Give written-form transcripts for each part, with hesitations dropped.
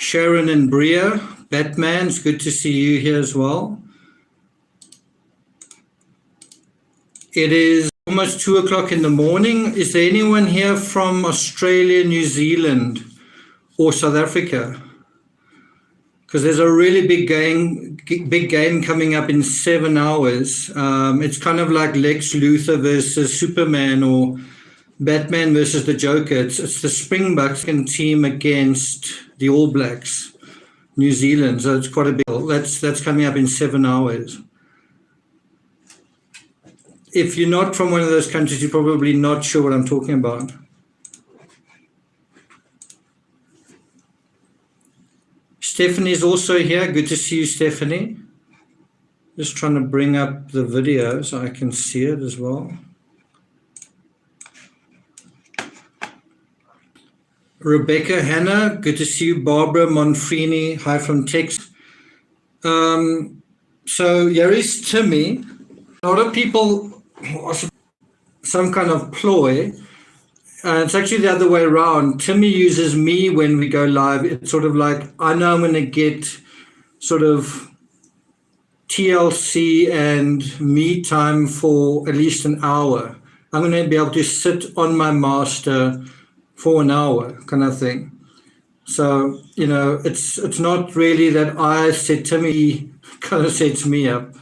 Sharon and Bria, Batman, it's good to see you here as well. It is almost 2 o'clock in the morning. Is there anyone here from Australia, New Zealand, or South Africa? Because there's a really big game coming up in 7 hours. It's kind of like Lex Luthor versus Superman, or Batman versus the Joker. It's the Springboks team against the All Blacks, New Zealand. So it's quite a big deal. That's coming up in 7 hours. If you're not from one of those countries, you're probably not sure what I'm talking about. Stephanie is also here. Good to see you, Stephanie. Just trying to bring up the video so I can see it as well. Rebecca Hanna, good to see you. Barbara Monfrini, hi from Texas. So here is Timmy. A lot of people, some kind of ploy. It's actually the other way around. Timmy uses me when we go live. It's sort of like, I know I'm going to get sort of TLC and me time for at least an hour. I'm going to be able to sit on my master for an hour, kind of thing. So, it's not really that I said Timmy kind of sets me up.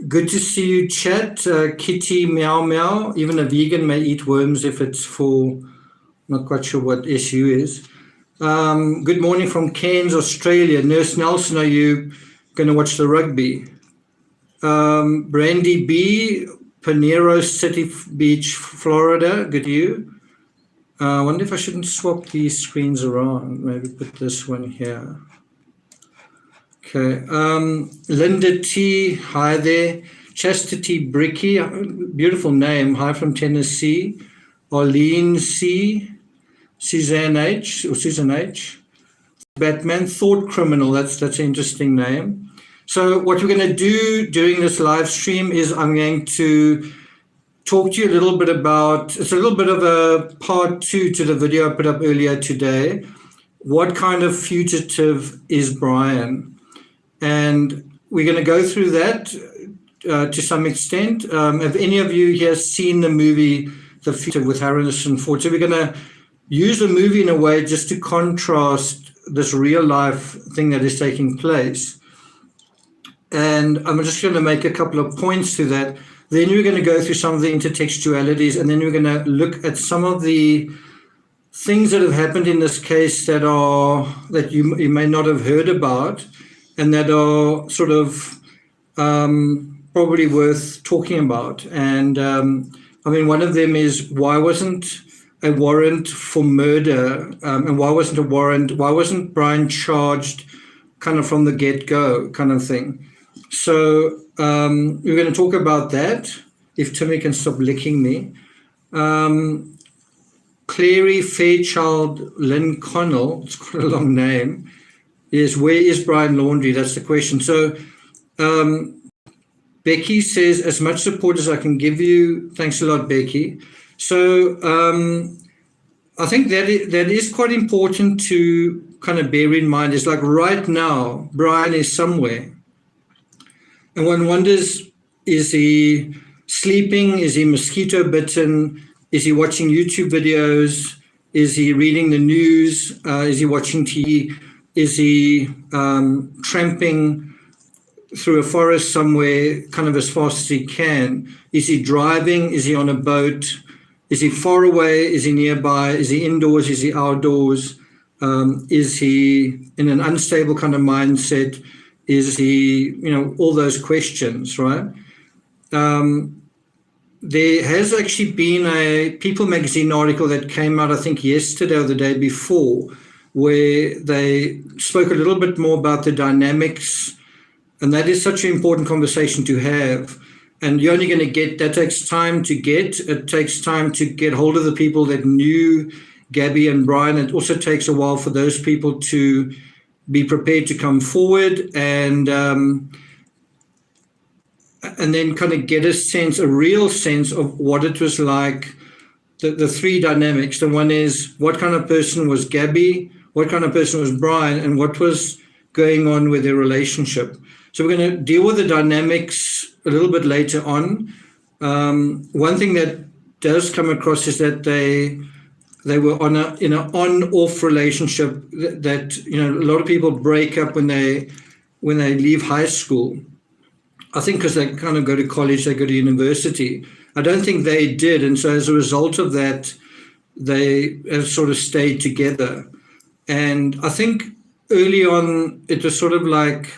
Good to see you, chat. Kitty Meow Meow. Even a vegan may eat worms if it's for, not quite sure what SU is. Good morning from Cairns, Australia. Nurse Nelson, are you going to watch the rugby? Brandy B, Panero City Beach, Florida. Good to you. I wonder if I shouldn't swap these screens around. Maybe put this one here. Okay, Linda T, hi there. Chastity Bricky, beautiful name, hi from Tennessee. Arlene C, Suzanne H, or Susan H. Batman, Thought Criminal, that's an interesting name. So what we're going to do during this live stream is I'm going to talk to you a little bit about, it's a little bit of a part 2 to the video I put up earlier today. What kind of fugitive is Brian? And we're going to go through that to some extent. Have any of you here seen the movie The Fugitive with Harrison Ford? So we're going to use the movie in a way just to contrast this real life thing that is taking place. And I'm just going to make a couple of points to that. Then we're going to go through some of the intertextualities, and then we're going to look at some of the things that have happened in this case that you may not have heard about, and that are sort of probably worth talking about. And one of them is, why wasn't a warrant for murder, and why wasn't Brian charged kind of from the get-go kind of thing? So we're going to talk about that, if Timmy can stop licking me. Clary Fairchild Lynn Connell, it's quite a long name, is where is Brian Laundrie? That's the question. So Becky says, as much support as I can give you. Thanks a lot, Becky. So I think that is quite important to kind of bear in mind. It's like right now, Brian is somewhere. And one wonders, is he sleeping? Is he mosquito bitten? Is he watching YouTube videos? Is he reading the news? Is he watching TV? Is he tramping through a forest somewhere kind of as fast as he can? Is he driving? Is he on a boat? Is he far away? Is he nearby? Is he indoors? Is he outdoors? Is he in an unstable kind of mindset? Is he, all those questions, right? There has actually been a People magazine article that came out, I think, yesterday or the day before, where they spoke a little bit more about the dynamics, and that is such an important conversation to have. And you're only going to get, that takes time to get. It takes time to get hold of the people that knew Gabby and Brian. It also takes a while for those people to be prepared to come forward and then kind of get a real sense of what it was like the three dynamics. The one is, what kind of person was Gabby, what kind of person was Brian, and what was going on with their relationship. So we're going to deal with the dynamics a little bit later on. One thing that does come across is that they were in an on-off relationship that a lot of people break up when they leave high school. I think because they kind of go to college, they go to university. I don't think they did, and so as a result of that, they have sort of stayed together. And I think early on, it was sort of like,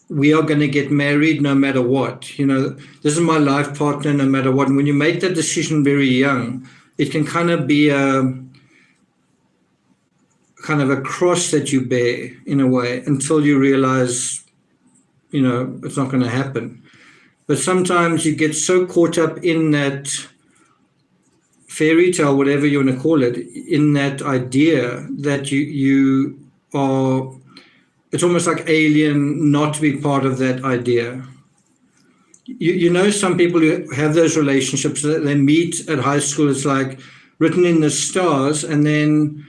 we are going to get married no matter what. This is my life partner no matter what. And when you make that decision very young, it can kind of be a cross that you bear in a way until you realize, it's not going to happen. But sometimes you get so caught up in that fairy tale, whatever you want to call it, in that idea that you are, it's almost like alien not to be part of that idea. Some people who have those relationships, that they meet at high school, it's like written in the stars, and then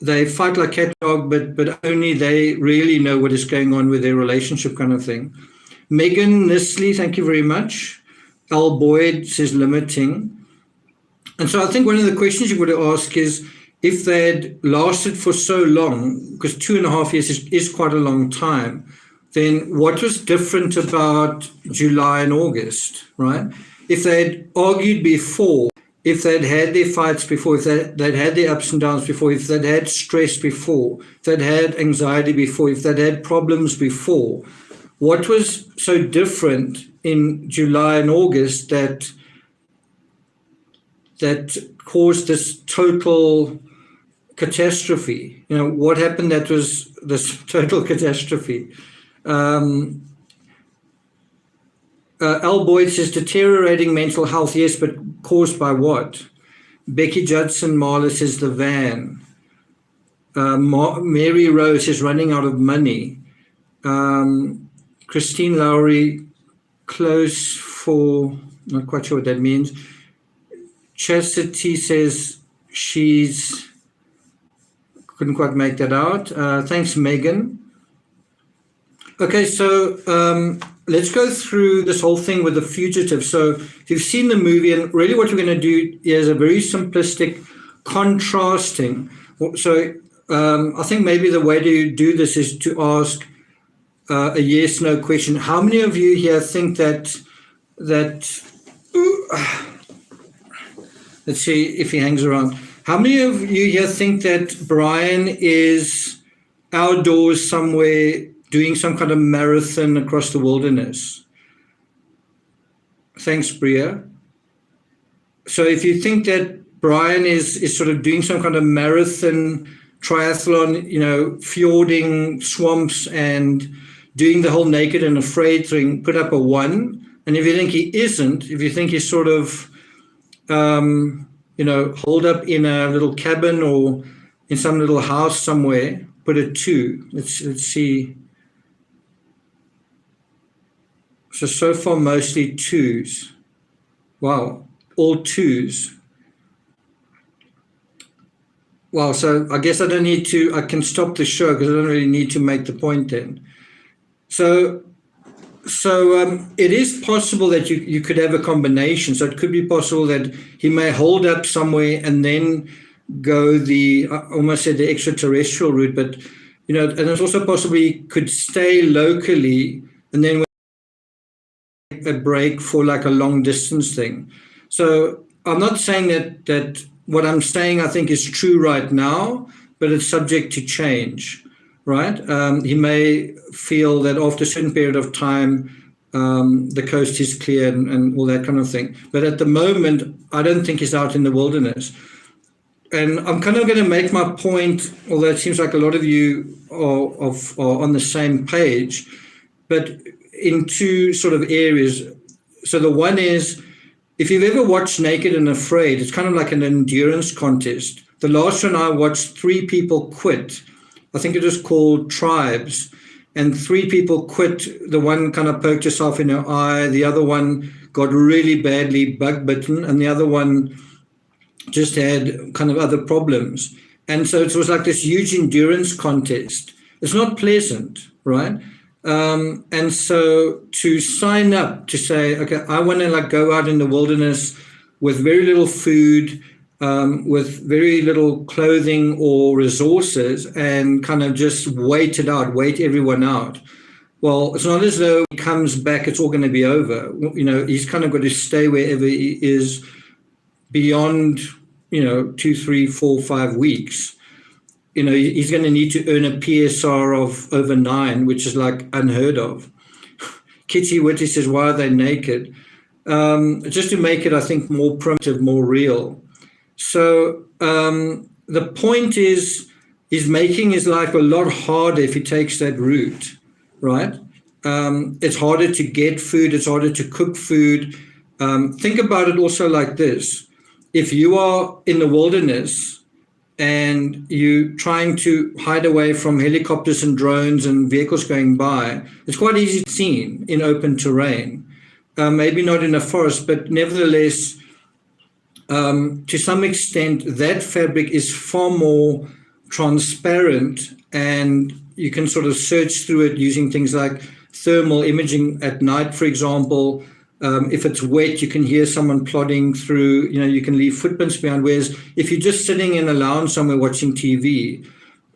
they fight like cat dog, but only they really know what is going on with their relationship, kind of thing. Megan Nisley, thank you very much. Al Boyd says limiting. And so I think one of the questions you've got to ask is, if they had lasted for so long, because 2.5 years is quite a long time, then what was different about July and August, right? If they had argued before, if they'd had their fights before, if they'd had their ups and downs before, if they'd had stress before, if they'd had anxiety before, if they'd had problems before, what was so different in July and August that caused this total catastrophe? What happened that was this total catastrophe? Al Boyd says deteriorating mental health, yes, but caused by what? Becky Judson Marla says the van. Mary Rose says running out of money. Christine Lowry, close for, not quite sure what that means. Chastity says she's, couldn't quite make that out. Thanks, Megan. Okay, so let's go through this whole thing with the Fugitive. So if you've seen the movie, and really what we're going to do is a very simplistic contrasting. So I think maybe the way to do this is to ask a yes/no question. How many of you here think that let's see if he hangs around. How many of you here think that Brian is outdoors somewhere doing some kind of marathon across the wilderness? Thanks, Bria. So if you think that Brian is sort of doing some kind of marathon triathlon, fjording swamps and doing the whole naked and afraid thing, put up a 1. And if you think he isn't, if you think he's sort of, holed up in a little cabin or in some little house somewhere, put a 2. Let's see. So far, mostly 2s. Wow, all 2s. Wow, so I guess I can stop the show because I don't really need to make the point then. So it is possible that you could have a combination. So it could be possible that he may hold up somewhere and then go I almost said the extraterrestrial route, but, and it's also possible he could stay locally and then a break for like a long distance thing. So I'm not saying that what I'm saying I think is true right now, but it's subject to change, right? He may feel that after a certain period of time, the coast is clear and all that kind of thing. But at the moment, I don't think he's out in the wilderness. And I'm kind of going to make my point, although it seems like a lot of you are on the same page, but in 2 sort of areas. So the one is, if you've ever watched Naked and Afraid, it's kind of like an endurance contest. The last one I watched, 3 people quit. I think it was called Tribes. And 3 people quit. The one kind of poked herself in her eye. The other one got really badly bug bitten. And the other one just had kind of other problems. And so it was like this huge endurance contest. It's not pleasant, right? And so to sign up to say, okay, I want to like go out in the wilderness with very little food, with very little clothing or resources, and kind of just wait it out, wait everyone out. Well, it's not as though he comes back, it's all going to be over. You know, he's kind of got to stay wherever he is beyond, 2, 3, 4, 5 weeks. You know, he's going to need to earn a PSR of over 9, which is like unheard of. Kitty Whitty says, why are they naked? Just to make it, I think, more primitive, more real. So the point is, he's making his life a lot harder if he takes that route, right? It's harder to get food. It's harder to cook food. Think about it also like this. If you are in the wilderness and you're trying to hide away from helicopters and drones and vehicles going by, it's quite easy to see in open terrain. Maybe not in a forest, but nevertheless, to some extent, that fabric is far more transparent, and you can sort of search through it using things like thermal imaging at night, for example. If it's wet, you can hear someone plodding through, you can leave footprints behind. Whereas if you're just sitting in a lounge somewhere watching TV,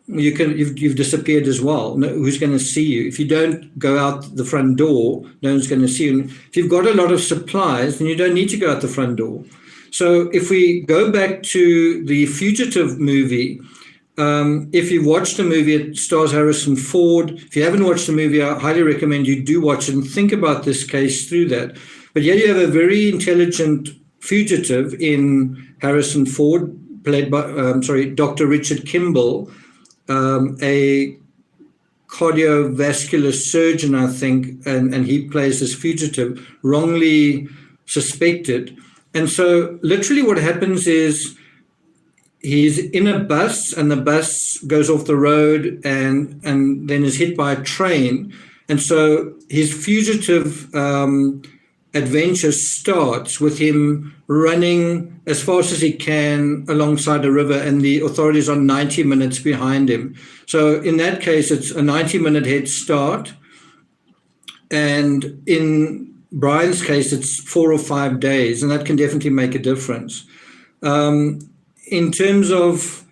you've disappeared as well. Who's going to see you? If you don't go out the front door, no one's going to see you. And if you've got a lot of supplies, then you don't need to go out the front door. So if we go back to the Fugitive movie, if you've watched the movie, it stars Harrison Ford. If you haven't watched the movie, I highly recommend you do watch it and think about this case through that. But here you have a very intelligent fugitive in Harrison Ford, played by, Dr. Richard Kimball, a cardiovascular surgeon, I think, and he plays this fugitive, wrongly suspected. And so literally what happens is he's in a bus, and the bus goes off the road and then is hit by a train. And so his fugitive adventure starts with him running as fast as he can alongside a river, and the authorities are 90 minutes behind him. So in that case, it's a 90-minute head start. And in Brian's case, it's 4 or 5 days, and that can definitely make a difference. In terms of,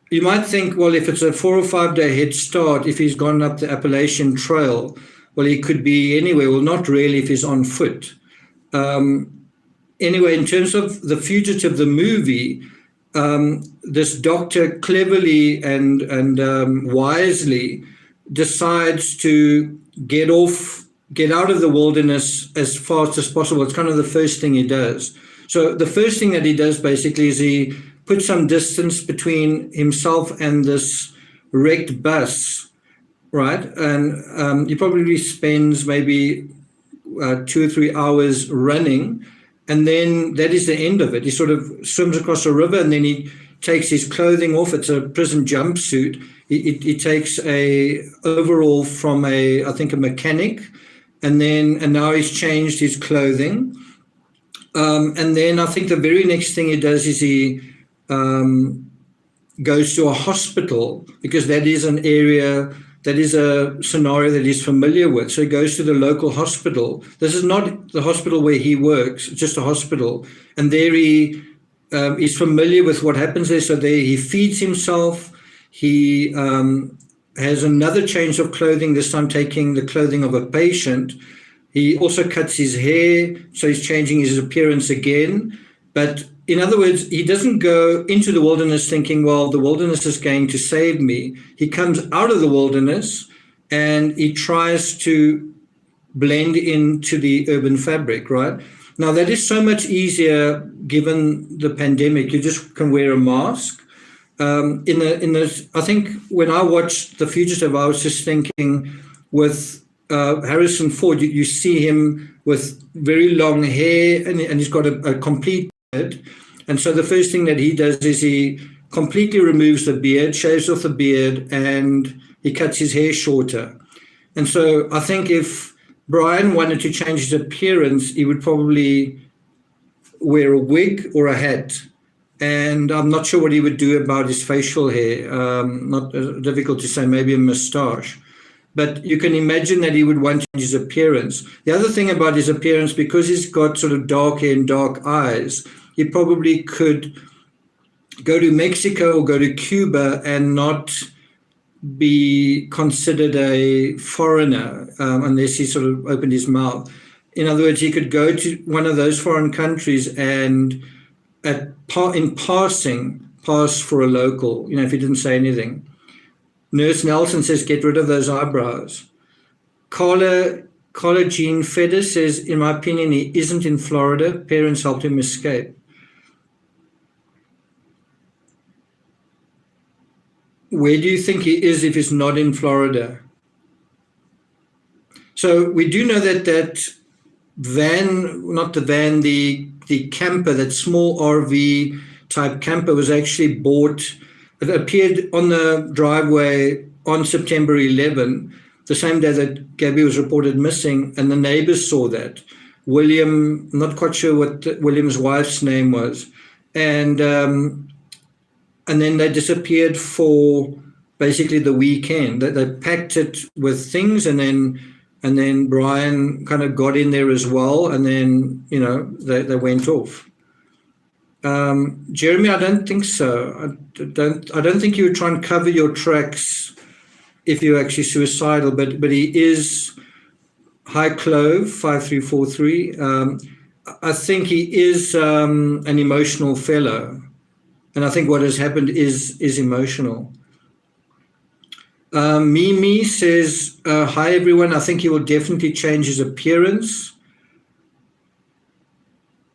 you might think, well, if it's a 4 or 5 day head start, if he's gone up the Appalachian Trail, well, he could be anywhere. Well, not really if he's on foot. Anyway, in terms of The Fugitive, the movie, this doctor cleverly and wisely decides to get out of the wilderness as fast as possible. It's kind of the first thing he does. So the first thing that he does basically is he puts some distance between himself and this wrecked bus, right? And he probably spends maybe 2 or 3 hours running, and then that is the end of it. He sort of swims across a river, and then he takes his clothing off. It's a prison jumpsuit. He takes a overall from I think a mechanic, and now he's changed his clothing. And then I think the very next thing he does is he goes to a hospital, because that is an area, that is a scenario that he's familiar with. So he goes to the local hospital. This is not the hospital where he works, it's just a hospital. And there he's familiar with what happens there. So there he feeds himself. He has another change of clothing, this time taking the clothing of a patient. He also cuts his hair, so he's changing his appearance again. But in other words, he doesn't go into the wilderness thinking, well, the wilderness is going to save me. He comes out of the wilderness and he tries to blend into the urban fabric, right? Now, that is so much easier given the pandemic. You just can wear a mask. I think when I watched The Fugitive, I was just thinking with Harrison Ford, you see him with very long hair, and he's got a complete beard. And so the first thing that he does is he completely removes the beard, shaves off the beard, and he cuts his hair shorter. And so I think if Brian wanted to change his appearance, he would probably wear a wig or a hat. and I'm not sure what he would do about his facial hair. Not difficult to say, maybe a moustache. But you can imagine that he would want to change his appearance. The other thing about his appearance, because he's got sort of dark hair and dark eyes, he probably could go to Mexico or go to Cuba and not be considered a foreigner unless he sort of opened his mouth. In other words, he could go to one of those foreign countries and in passing pass for a local, if he didn't say anything. Nurse Nelson says, get rid of those eyebrows. Carla Jean Feder says, in my opinion, he isn't in Florida. Parents helped him escape. Where do you think he is if he's not in Florida? So we do know that the camper, that small RV type camper was actually bought. It appeared on the driveway on September 11, the same day that Gabby was reported missing, and the neighbors saw that. William, I'm not quite sure what William's wife's name was, and then they disappeared for basically the weekend. They packed it with things, and then Brian kind of got in there as well, and then they went off. Jeremy, I don't think so. I don't think you would try and cover your tracks if you're actually suicidal, but he is High Clove 5343. I think he is an emotional fellow, and I think what has happened is emotional. Mimi says, hi everyone, I think he will definitely change his appearance.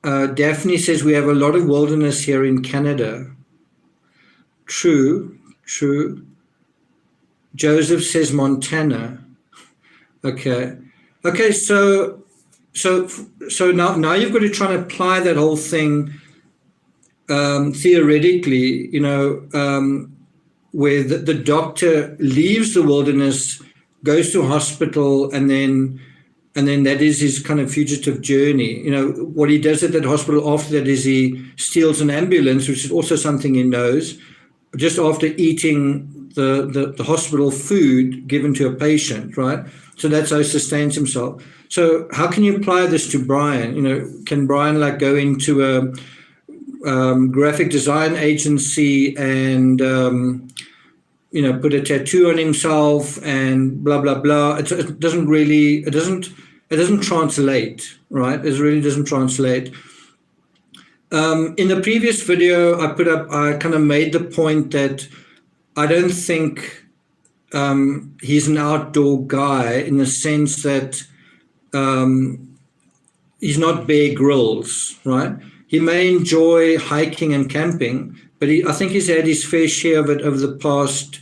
Daphne says, we have a lot of wilderness here in Canada. True. Joseph says Montana. Okay, so now you've got to try and apply that whole thing theoretically, where the doctor leaves the wilderness, goes to a hospital, and then that is his kind of fugitive journey. What he does at that hospital after that is he steals an ambulance, which is also something he knows, just after eating the hospital food given to a patient, right? So that's how he sustains himself. So how can you apply this to Brian? Can Brian go into a graphic design agency and put a tattoo on himself and blah blah blah? It doesn't translate, right? It really doesn't translate. In the previous video I kind of made the point that I don't think he's an outdoor guy in the sense that he's not Bear Grylls, right? He may enjoy hiking and camping, but I think he's had his fair share of it over the past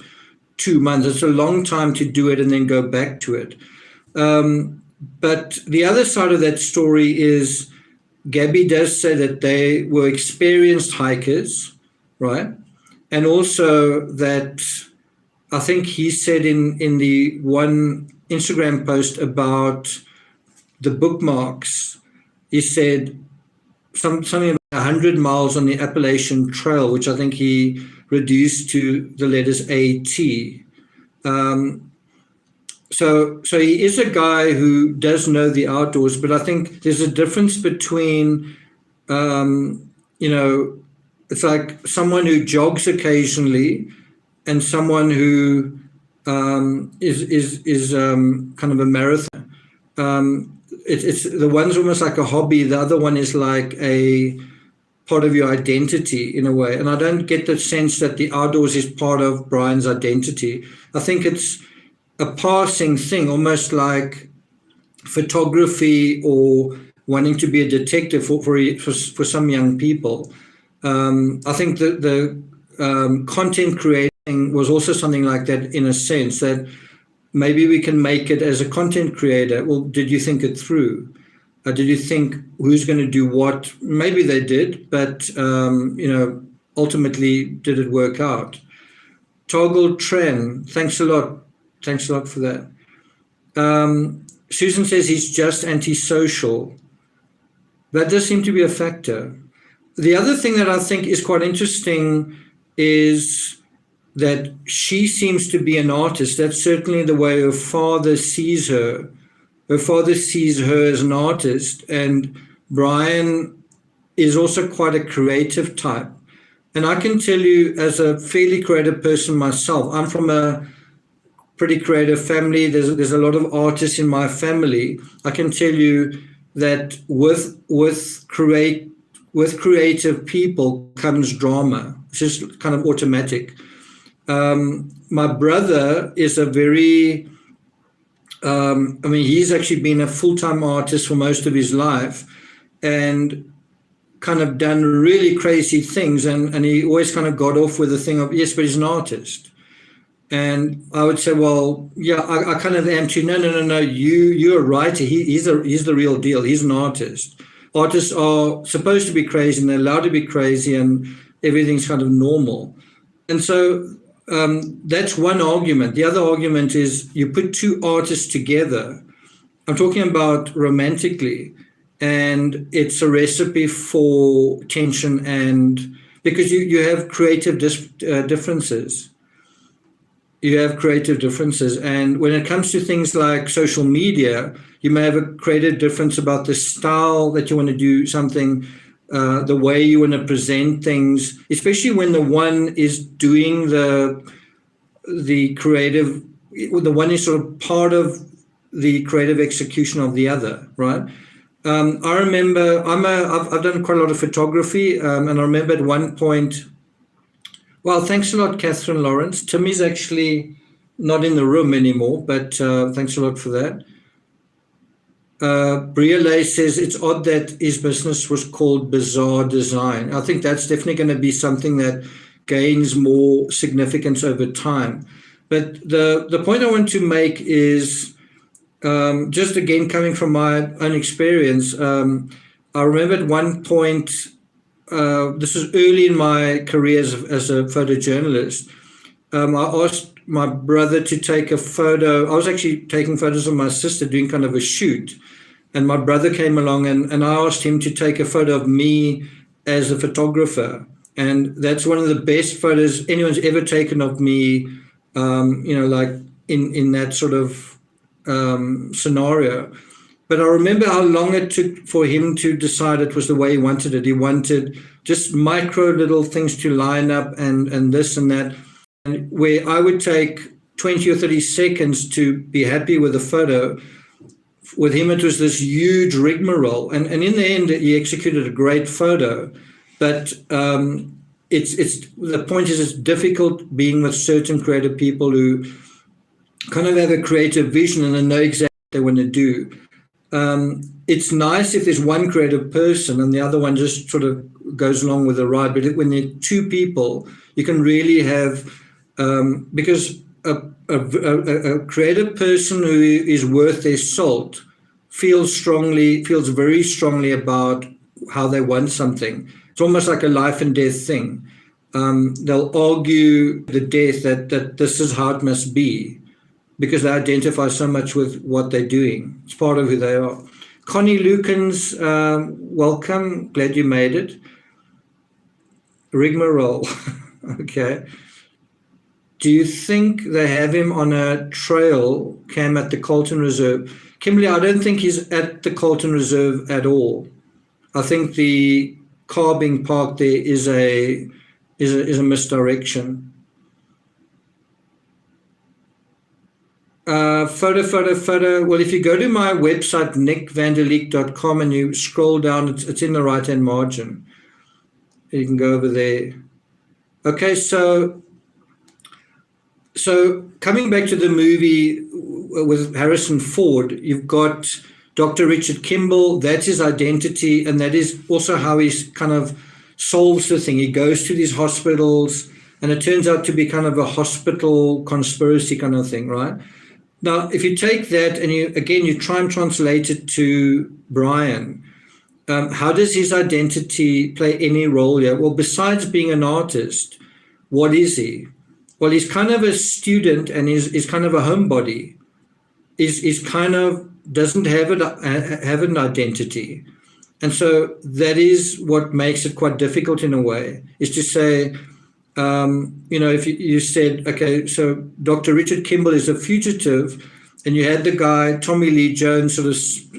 2 months. It's a long time to do it and then go back to it. But the other side of that story is Gabby does say that they were experienced hikers, right? And also that I think he said in the one Instagram post about the bookmarks, he said something about 100 miles on the Appalachian Trail, which I think he reduced to the letters AT. So he is a guy who does know the outdoors, but I think there's a difference between, it's like someone who jogs occasionally and someone who is kind of a marathon. It's the one's almost like a hobby. The other one is like a part of your identity in a way. And I don't get the sense that the outdoors is part of Brian's identity. I think it's a passing thing, almost like photography or wanting to be a detective for some young people. I think that the content creating was also something like that in a sense, that maybe we can make it as a content creator. Well, did you think it through? Did you think who's going to do what? Maybe they did, but ultimately, did it work out? Toggle Tren, thanks a lot. Thanks a lot for that. Susan says he's just antisocial. That does seem to be a factor. The other thing that I think is quite interesting is that she seems to be an artist. That's certainly the way her father sees her. Her father sees her as an artist, and Brian is also quite a creative type. And I can tell you, as a fairly creative person myself, I'm from a pretty creative family. There's a lot of artists in my family. I can tell you that with creative people comes drama. It's just kind of automatic. My brother is a very, he's actually been a full-time artist for most of his life, and kind of done really crazy things, and he always kind of got off with the thing of, yes, but he's an artist. And I would say, well, yeah, I kind of am too. No, you're a writer. He's the real deal. He's an artist. Artists are supposed to be crazy, and they're allowed to be crazy, and everything's kind of normal. And so that's one argument. The other argument is you put two artists together. I'm talking about romantically, and it's a recipe for tension, and because you have creative differences. You have creative differences. And when it comes to things like social media, you may have a creative difference about the style that you want to do something, the way you want to present things, especially when the one is doing the creative, the one is sort of part of the creative execution of the other, right? I remember I've done quite a lot of photography, and I remember at one point, well, thanks a lot, Catherine Lawrence. Timmy's actually not in the room anymore, but thanks a lot for that. Bria Lay says it's odd that his business was called Bizarre Design. I think that's definitely going to be something that gains more significance over time. But the point I want to make is, just again, coming from my own experience, I remember at one point, this was early in my career as a photojournalist, I asked my brother to take a photo. I was actually taking photos of my sister doing kind of a shoot, and my brother came along, and I asked him to take a photo of me as a photographer. And that's one of the best photos anyone's ever taken of me, like in that sort of scenario. But I remember how long it took for him to decide it was the way he wanted it. He wanted just micro little things to line up and this and that. And where I would take 20 or 30 seconds to be happy with a photo, with him it was this huge rigmarole. And in the end, he executed a great photo. But it's the point is, it's difficult being with certain creative people who kind of have a creative vision and they know exactly what they want to do. It's nice if there's one creative person and the other one just sort of goes along with the ride. But when there are two people, you can really have, because a creative person who is worth their salt feels very strongly about how they want something. It's almost like a life and death thing. They'll argue the death that this is how it must be, because they identify so much with what they're doing. It's part of who they are. Connie Lukens, welcome. Glad you made it. Rigmarole. Okay. Do you think they have him on a trail cam at the Carlton Reserve? Kimberly, I don't think he's at the Carlton Reserve at all. I think the car being parked there is a misdirection. Photo. Well, if you go to my website, nickvanderleek.com, and you scroll down, it's in the right-hand margin. You can go over there. Okay, so coming back to the movie with Harrison Ford, you've got Dr. Richard Kimball. That's his identity, and that is also how he kind of solves the thing. He goes to these hospitals, and it turns out to be kind of a hospital conspiracy kind of thing, right? Now, if you take that and you try and translate it to Brian, how does his identity play any role here? Well, besides being an artist, what is he? Well, he's kind of a student, and he's kind of a homebody. He's kind of doesn't have an identity. And so that is what makes it quite difficult in a way, is to say, if you said, okay, so Dr. Richard Kimball is a fugitive, and you had the guy, Tommy Lee Jones, sort of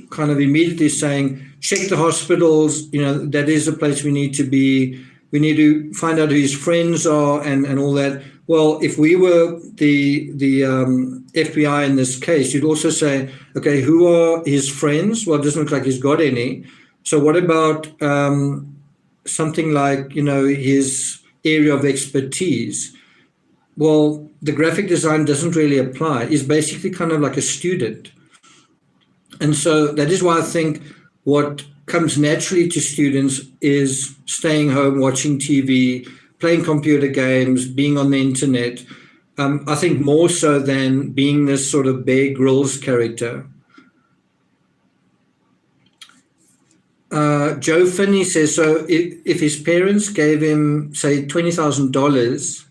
kind of immediately saying, check the hospitals, that is a place we need to be. We need to find out who his friends are and all that. Well, if we were the FBI in this case, you'd also say, okay, who are his friends? Well, it doesn't look like he's got any. So what about something like, his area of expertise? Well, the graphic design doesn't really apply. He's basically kind of like a student. And so that is why I think what comes naturally to students is staying home, watching TV, playing computer games, being on the internet. I think more so than being this sort of Bear Grylls character. Joe Finney says, so if his parents gave him, say, $20,000,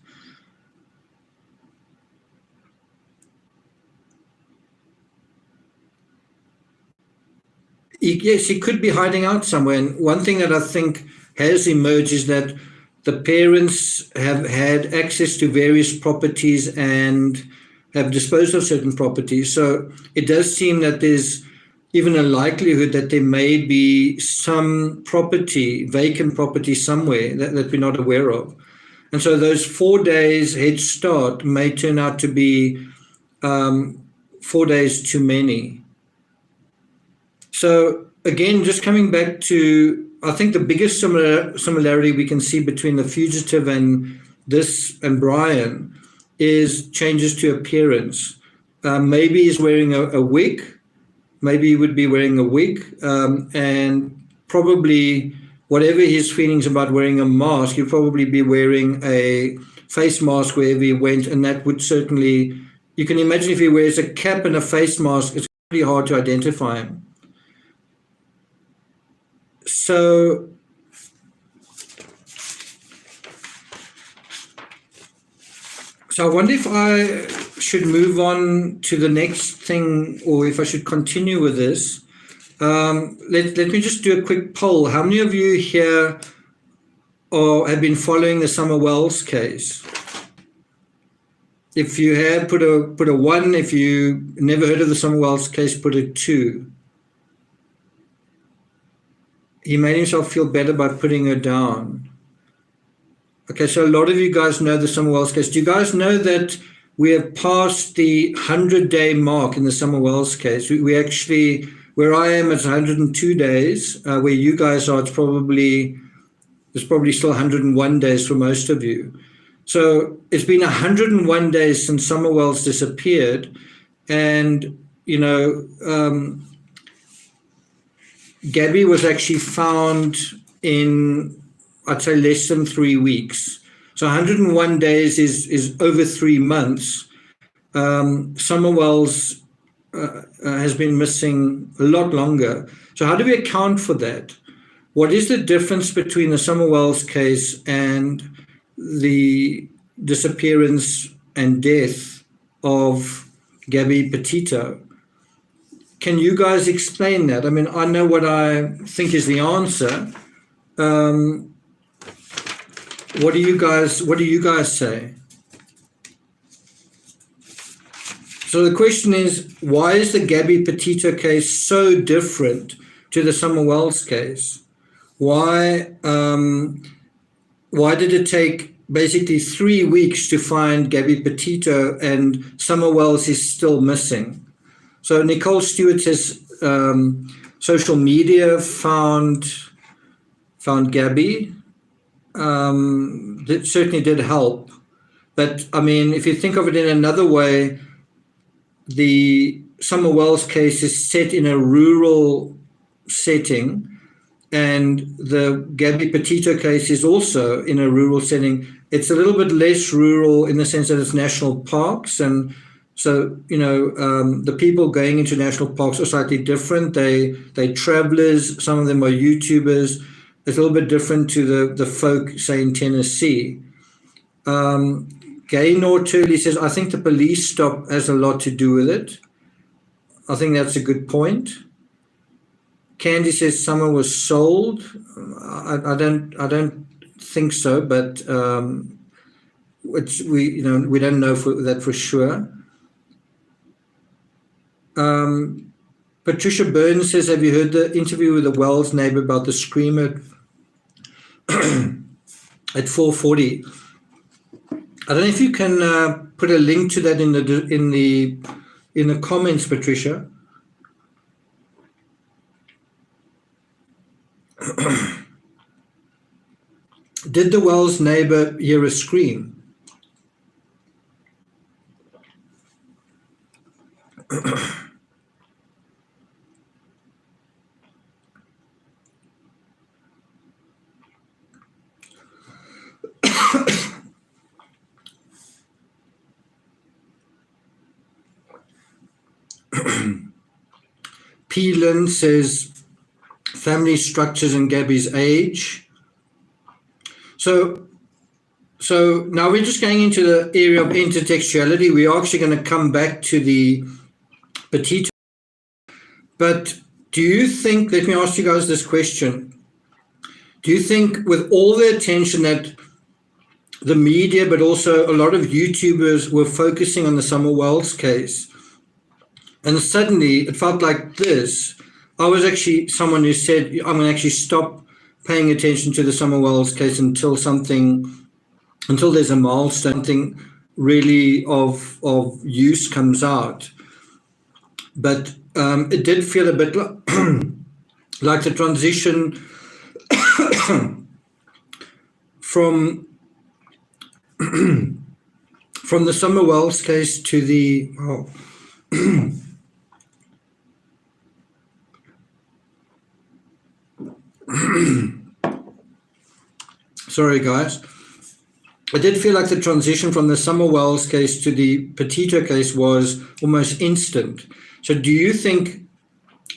yes, he could be hiding out somewhere. And one thing that I think has emerged is that the parents have had access to various properties and have disposed of certain properties. So it does seem that there's even a likelihood that there may be some property, vacant property somewhere that we're not aware of. And so those 4 days head start may turn out to be 4 days too many. So again, just coming back to, I think the biggest similarity we can see between the fugitive and Brian is changes to appearance. Maybe he's wearing a wig. Maybe he would be wearing a wig, and probably whatever his feelings about wearing a mask, he'd probably be wearing a face mask wherever he went, and that would certainly, you can imagine if he wears a cap and a face mask, it's pretty hard to identify him. So I wonder if I should move on to the next thing, or if I should continue with this. Let me just do a quick poll. How many of you here have been following the Summer Wells case? If you have, put a 1. If you never heard of the Summer Wells case, put a 2. He made himself feel better by putting her down. Okay, so a lot of you guys know the Summer Wells case. Do you guys know that we have passed the 100-day mark in the Summer Wells case? We actually, where I am, it's 102 days. Where you guys are, it's probably still 101 days for most of you. So it's been 101 days since Summer Wells disappeared, and Gabby was actually found in, I'd say, less than 3 weeks. So 101 days is over 3 months. Summer Wells has been missing a lot longer. So how do we account for that? What is the difference between the Summer Wells case and the disappearance and death of Gabby Petito? Can you guys explain that? I mean, I know what I think is the answer. What do you guys say? So the question is, why is the Gabby Petito case so different to the Summer Wells case? Why did it take basically 3 weeks to find Gabby Petito and Summer Wells is still missing? So Nicole Stewart says social media found Gabby. That certainly did help. But I mean, if you think of it in another way, the Summer Wells case is set in a rural setting, and the Gabby Petito case is also in a rural setting. It's a little bit less rural in the sense that it's national parks, and so the people going into national parks are slightly different. They travelers. Some of them are YouTubers. It's a little bit different to the folk, say, in Tennessee. Gaynor Turley says, I think the police stop has a lot to do with it. I think that's a good point. Candy says Summer was sold. I don't think so, but we don't know that for sure. Patricia Burns says, have you heard the interview with the Wells neighbor about the screamer at 4:40? I don't know if you can put a link to that in the comments, Patricia. Did the Wells neighbor hear a scream? Peelan says family structures and Gabby's age. So now we're just going into the area of intertextuality. We are actually going to come back to the Petito. But do you think, let me ask you guys this question. Do you think with all the attention that the media, but also a lot of YouTubers were focusing on the Summer Wells case, and suddenly it felt like this, I was actually someone who said, I'm going to actually stop paying attention to the Summer Wells case until there's a milestone, something really of use comes out. But it did feel a bit like the transition from the Summer Wells case to the sorry guys, it did feel like the transition from the Summer Wells case to the Petito case was almost instant. So do you think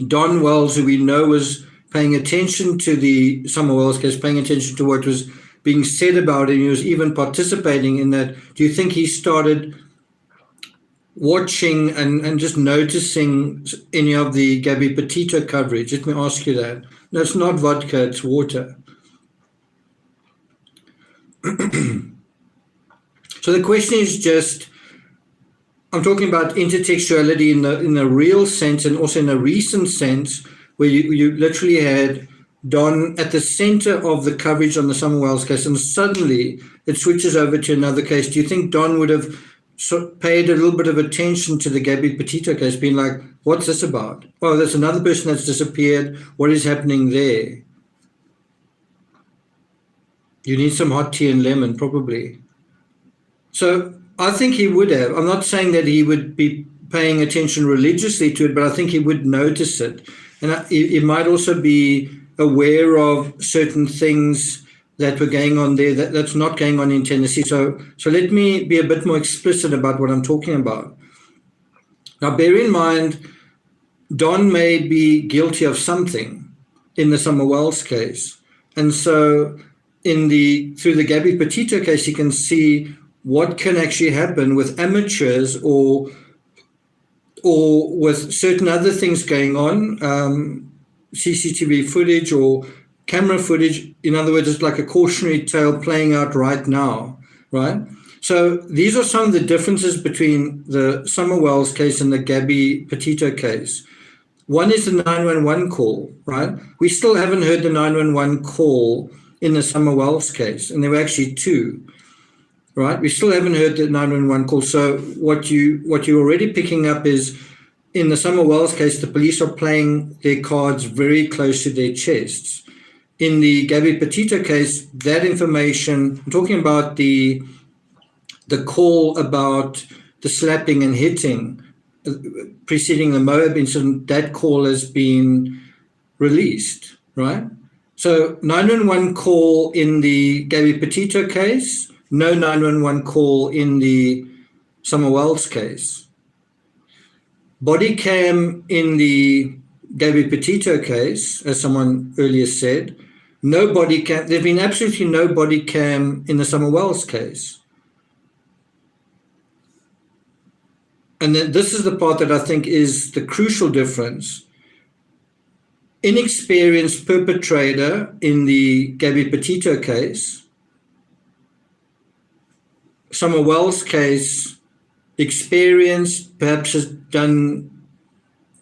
Don Wells, who we know was paying attention to the Summer Wells case, paying attention to what was being said about it, and he was even participating in that, do you think he started watching and just noticing any of the Gabby Petito coverage? Let me ask you that. No, it's not vodka, it's water. So the question is just, I'm talking about intertextuality in the real sense and also in a recent sense, where you literally had Don at the center of the coverage on the Summer Wells case, and suddenly it switches over to another case. Do you think Don would have paid a little bit of attention to the Gabby Petito case, being like, what's this about? Oh, there's another person that's disappeared. What is happening there? You need some hot tea and lemon, probably. So I think he would have. I'm not saying that he would be paying attention religiously to it, but I think he would notice it. And he might also be aware of certain things that were going on there that's not going on in Tennessee. So let me be a bit more explicit about what I'm talking about. Now, bear in mind, Don may be guilty of something in the Summer Wells case. And so through the Gabby Petito case, you can see what can actually happen with amateurs or with certain other things going on, CCTV footage or camera footage. In other words, it's like a cautionary tale playing out right now, right? So these are some of the differences between the Summer Wells case and the Gabby Petito case. One is the 911 call, right? We still haven't heard the 911 call in the Summer Wells case, and there were actually two. Right, we still haven't heard the 911 call. So what you're already picking up is, in the Summer Wells case, the police are playing their cards very close to their chests. In the Gabby Petito case, that information, I'm talking about the call about the slapping and hitting preceding the Moab incident, that call has been released, right? So 911 call in the Gabby Petito case, no 911 call in the Summer Wells case. Body cam in the Gabby Petito case, as someone earlier said, no body cam. There's been absolutely no body cam in the Summer Wells case. And then this is the part that I think is the crucial difference. inexperienced perpetrator in the Gabby Petito case, Summer Wells case, experienced, perhaps has done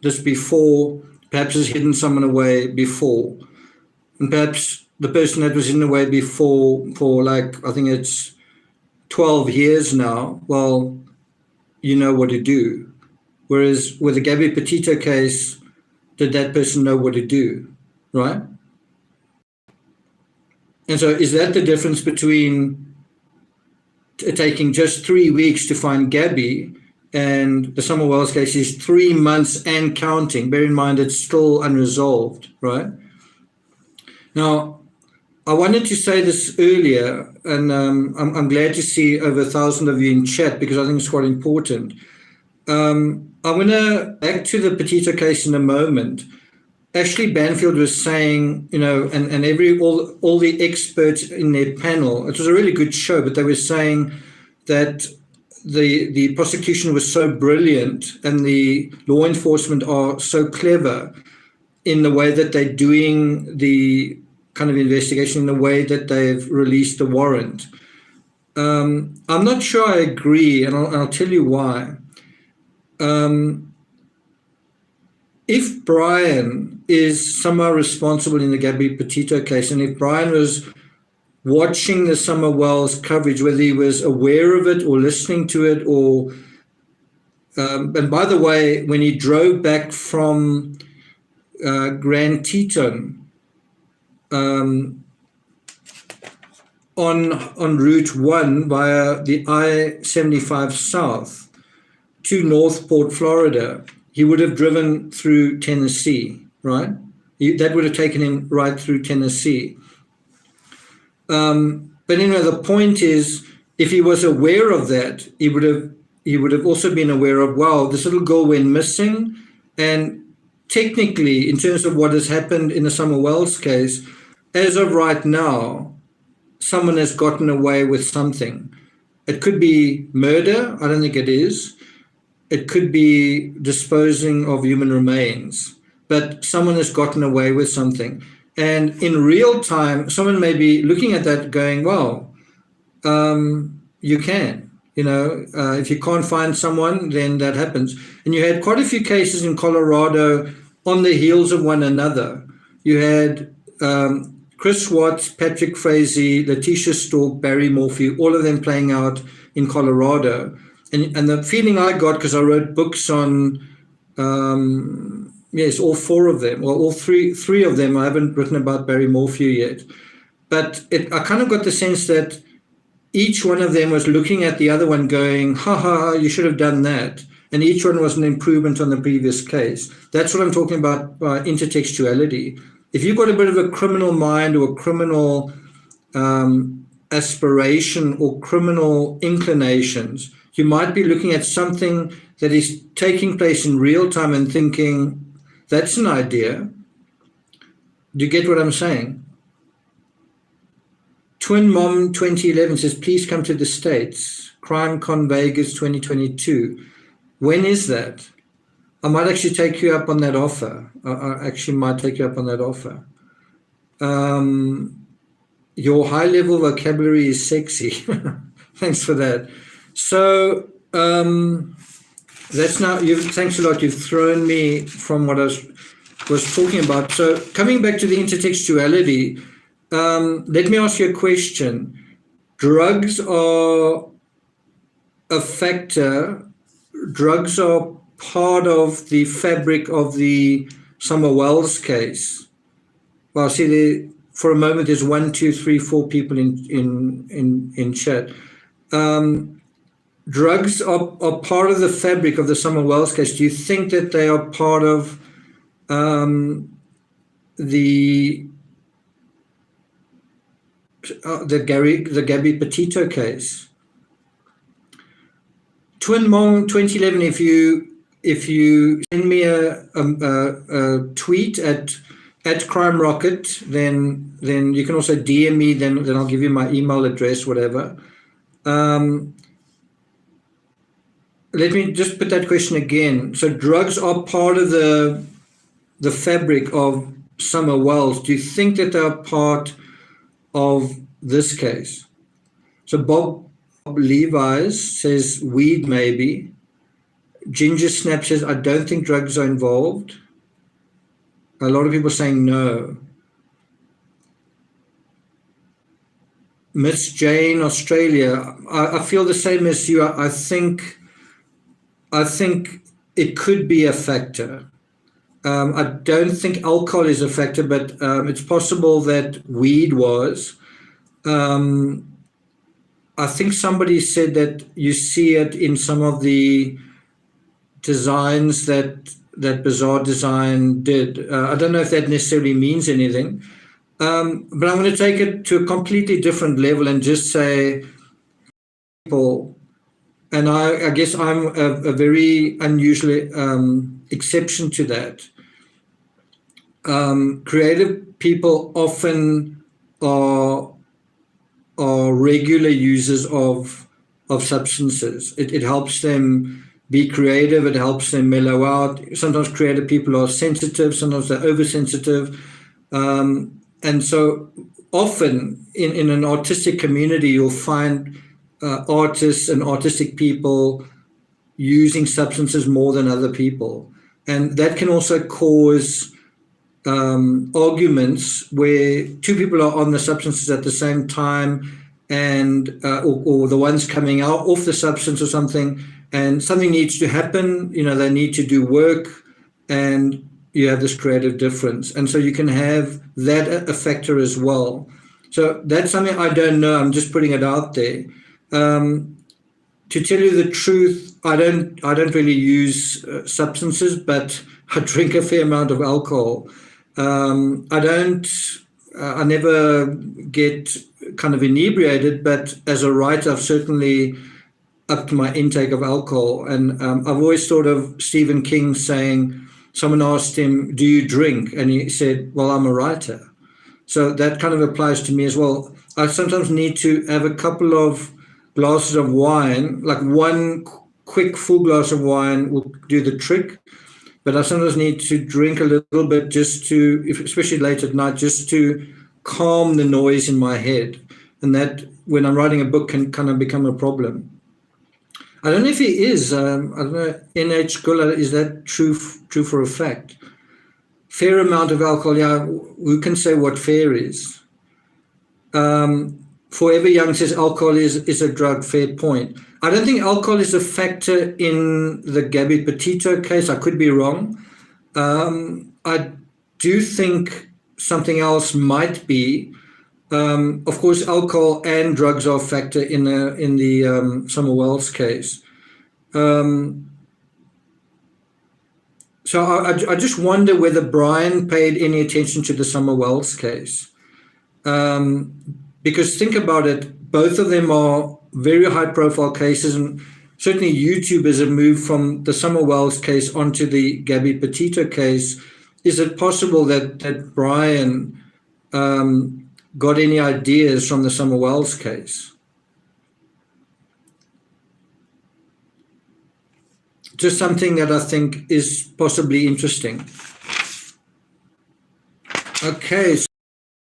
this before, perhaps has hidden someone away before, and perhaps the person that was hidden away before for like, I think it's 12 years now, well, you know what to do. Whereas with the Gabby Petito case, did that person know what to do, right? And so is that the difference between taking just 3 weeks to find Gabby and the Summer Wells case is 3 months and counting? Bear in mind, it's still unresolved, right? Now, I wanted to say this earlier, and I'm glad to see over 1,000 of you in chat because I think it's quite important. I'm going to back to the Petito case in a moment. Ashley Banfield was saying, you know, and all the experts in their panel, it was a really good show, but they were saying that the prosecution was so brilliant and the law enforcement are so clever in the way that they're doing the kind of investigation, in the way that they've released the warrant. I'm not sure I agree, and I'll tell you why. If Brian is somehow responsible in the Gabby Petito case, and if Brian was watching the Summer Wells coverage, whether he was aware of it or listening to it, or and by the way, when he drove back from Grand Teton on Route 1 via the I-75 South to Northport, Florida, he would have driven through Tennessee, right? That would have taken him right through Tennessee. But you know, the point is, if he was aware of that, he would have also been aware of, wow, this little girl went missing, and technically, in terms of what has happened in the Summer Wells case, as of right now, someone has gotten away with something. It could be murder. I don't think it is. It could be disposing of human remains, but someone has gotten away with something. And in real time, someone may be looking at that going, well, you can, you know, if you can't find someone, then that happens. And you had quite a few cases in Colorado on the heels of one another. You had Chris Watts, Patrick Frazee, Letitia Stork, Barry Morphy, all of them playing out in Colorado. And the feeling I got, because I wrote books on, yes, all four of them, well, all three of them, I haven't written about Barry Morphew yet. But I kind of got the sense that each one of them was looking at the other one going, you should have done that. And each one was an improvement on the previous case. That's what I'm talking about by intertextuality. If you've got a bit of a criminal mind or a criminal aspiration or criminal inclinations, you might be looking at something that is taking place in real time and thinking, that's an idea. Do you get what I'm saying? Twin Mom 2011 says, please come to the States. Crime Con Vegas 2022. When is that? I might actually take you up on that offer. I actually might take you up on that offer. Your high-level vocabulary is sexy. Thanks for that. So that's now, thanks a lot. You've thrown me from what I was talking about. So coming back to the intertextuality, let me ask you a question. Drugs are a factor. Drugs are part of the fabric of the Summer Wells case. Well, see, for a moment, there's 1, 2, 3, 4 people in chat. Drugs are part of the fabric of the Summer Wells case. Do you think that they are part of the Gabby Petito case? Twin Mong 2011. If you send me a tweet at Crime Rocket, then you can also DM me. Then I'll give you my email address, whatever. Let me just put that question again. So drugs are part of the fabric of Summer Wells, do you think that they're part of this case? So Bob Levi's says weed maybe. Ginger Snap says, I don't think drugs are involved. A lot of people saying no. Miss Jane, Australia, I feel the same as you. I think it could be a factor. I don't think alcohol is a factor, but it's possible that weed was. I think somebody said that you see it in some of the designs that Bizarre Design did. I don't know if that necessarily means anything, but I'm going to take it to a completely different level and just say people, and I guess I'm a very unusual exception to that. Creative people often are regular users of substances. It helps them be creative. It helps them mellow out. Sometimes creative people are sensitive. Sometimes they're oversensitive. And so often in an artistic community, you'll find artists and artistic people using substances more than other people. And that can also cause arguments where two people are on the substances at the same time, and or the one's coming out off the substance or something, and something needs to happen. They need to do work, and you have this creative difference. And so you can have that a factor as well. So that's something I don't know. I'm just putting it out there. To tell you the truth, I don't really use substances, but I drink a fair amount of alcohol. I never get kind of inebriated, but as a writer, I've certainly upped my intake of alcohol. And I've always thought of Stephen King saying, someone asked him, do you drink? And he said, well, I'm a writer. So that kind of applies to me as well. I sometimes need to have a couple of glasses of wine, like one quick full glass of wine will do the trick. But I sometimes need to drink a little bit just to, especially late at night, just to calm the noise in my head. And that, when I'm writing a book, can kind of become a problem. I don't know if he is. I don't know. N.H. Gulla, is that true for a fact? Fair amount of alcohol. Yeah, who can say what fair is? Forever Young says alcohol is a drug. Fair point. I don't think alcohol is a factor in the Gabby Petito case. I could be wrong. I do think something else might be. Of course, alcohol and drugs are a factor in the Summer Wells case. So I just wonder whether Brian paid any attention to the Summer Wells case. Because think about it, both of them are very high-profile cases, and certainly YouTubers have moved from the Summer Wells case onto the Gabby Petito case. Is it possible that Brian got any ideas from the Summer Wells case? Just something that I think is possibly interesting. Okay, so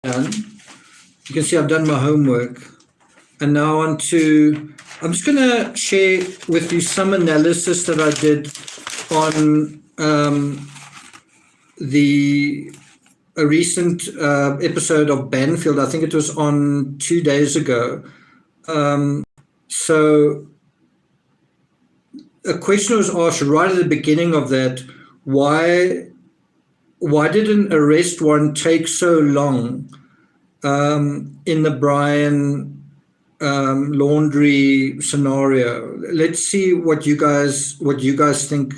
you can see I've done my homework. And now I'm just going to share with you some analysis that I did on a recent episode of Banfield. I think it was on 2 days ago. So a question was asked right at the beginning of that, why did an arrest warrant take so long in the Brian Laundrie scenario? Let's see what you guys think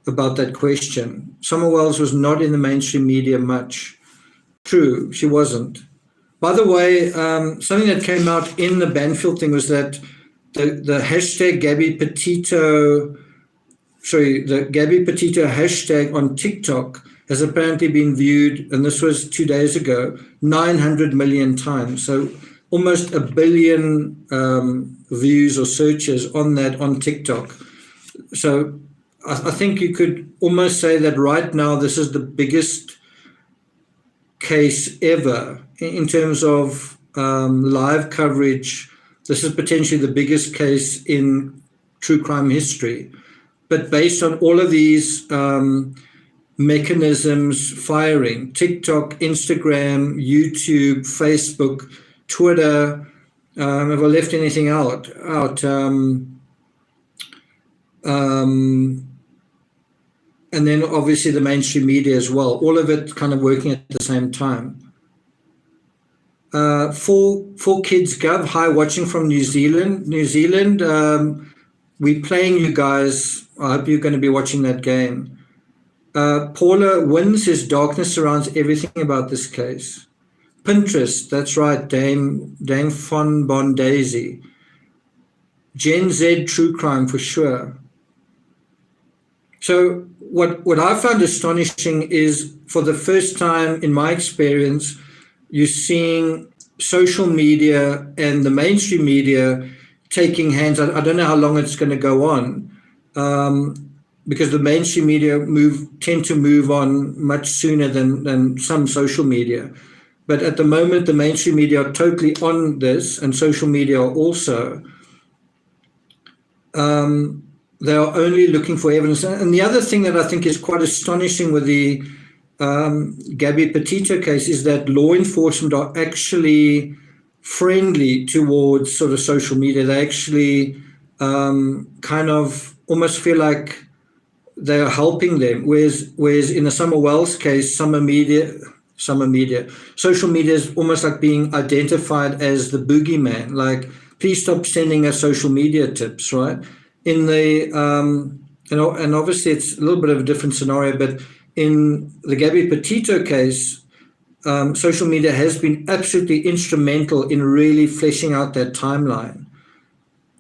about that question. Summer Wells was not in the mainstream media much. True, she wasn't. By the way, something that came out in the Banfield thing was that the hashtag Gabby Petito, the Gabby Petito hashtag on TikTok has apparently been viewed, and this was 2 days ago, 900 million times. So almost 1 billion views or searches on that on TikTok. So I think you could almost say that right now this is the biggest case ever in terms of live coverage. This is potentially the biggest case in true crime history. But based on all of these mechanisms firing, TikTok, Instagram, YouTube, Facebook, Twitter, have I left anything out? And then obviously the mainstream media as well, all of it kind of working at the same time. For Kids Gov, hi, watching from New Zealand. We're playing you guys. I hope you're going to be watching that game. Paula wins says darkness surrounds everything about this case. Pinterest, that's right, Dame Von Bon Daisy. Gen Z true crime for sure. So what I found astonishing is, for the first time in my experience, you're seeing social media and the mainstream media taking hands. I don't know how long it's going to go on, because the mainstream media tend to move on much sooner than some social media. But at the moment, the mainstream media are totally on this, and social media also. They are only looking for evidence. And the other thing that I think is quite astonishing with the Gabby Petito case is that law enforcement are actually friendly towards sort of social media. They actually kind of almost feel like they are helping them. Whereas in the Summer Wells case, social media is almost like being identified as the boogeyman. Like, please stop sending us social media tips, right? In the and obviously it's a little bit of a different scenario, but in the Gabby Petito case, social media has been absolutely instrumental in really fleshing out that timeline.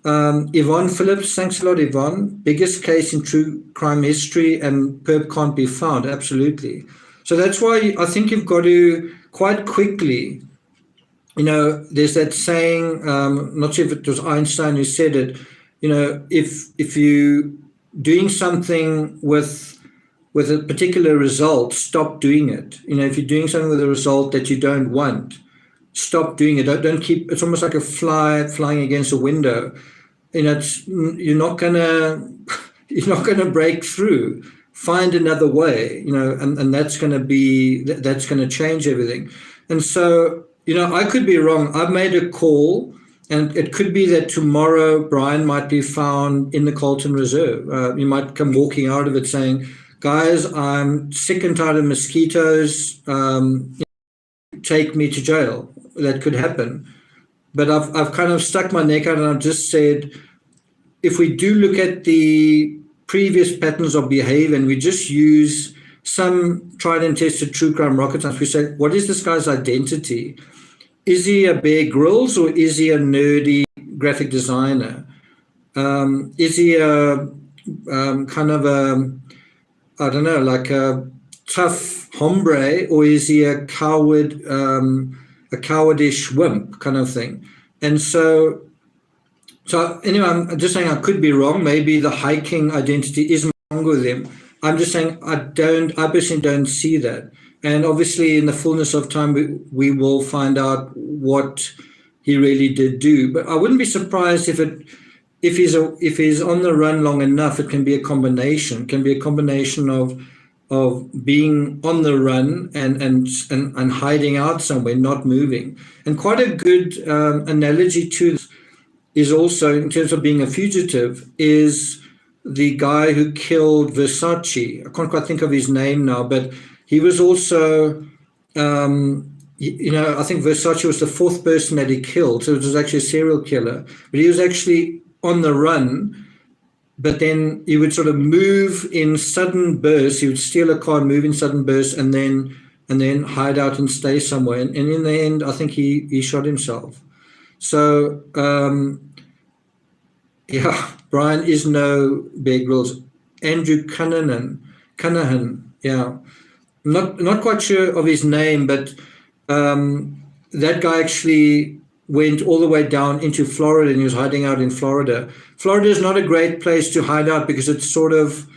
Yvonne Phillips, thanks a lot, Yvonne. Biggest case in true crime history, and perp can't be found. Absolutely. So that's why I think you've got to quite quickly, there's that saying, not sure if it was Einstein who said it, if you doing something with a particular result, stop doing it. If you're doing something with a result that you don't want, stop doing it. Don't keep. It's almost like a fly flying against a window. You're not gonna break through. Find another way. And that's gonna change everything. And so I could be wrong. I've made a call. And it could be that tomorrow Brian might be found in the Carlton Reserve. You might come walking out of it saying, guys, I'm sick and tired of mosquitoes. Take me to jail. That could happen. But I've kind of stuck my neck out and I've just said, if we do look at the previous patterns of behavior and we just use some tried and tested true crime rocket science, we say, what is this guy's identity? Is he a Bear Grylls or is he a nerdy graphic designer? Is he a kind of like a tough hombre, or is he a coward, a cowardish wimp kind of thing? And so anyway, I'm just saying I could be wrong. Maybe the hiking identity isn't wrong with him. I'm just saying I personally don't see that. And obviously, in the fullness of time, we will find out what he really did do. But I wouldn't be surprised if he's on the run long enough. It can be a combination. It can be a combination of being on the run and hiding out somewhere, not moving. And quite a good analogy to this is also, in terms of being a fugitive, is the guy who killed Versace. I can't quite think of his name now, but he was also, I think Versace was the fourth person that he killed. So it was actually a serial killer. But he was actually on the run. But then he would sort of move in sudden bursts. He would steal a car and move in sudden bursts and then hide out and stay somewhere. And in the end, I think he shot himself. So, Brian is no Bear Grylls. Andrew Cunahan, yeah. Not quite sure of his name, but that guy actually went all the way down into Florida and he was hiding out in Florida. Florida is not a great place to hide out because it's sort of,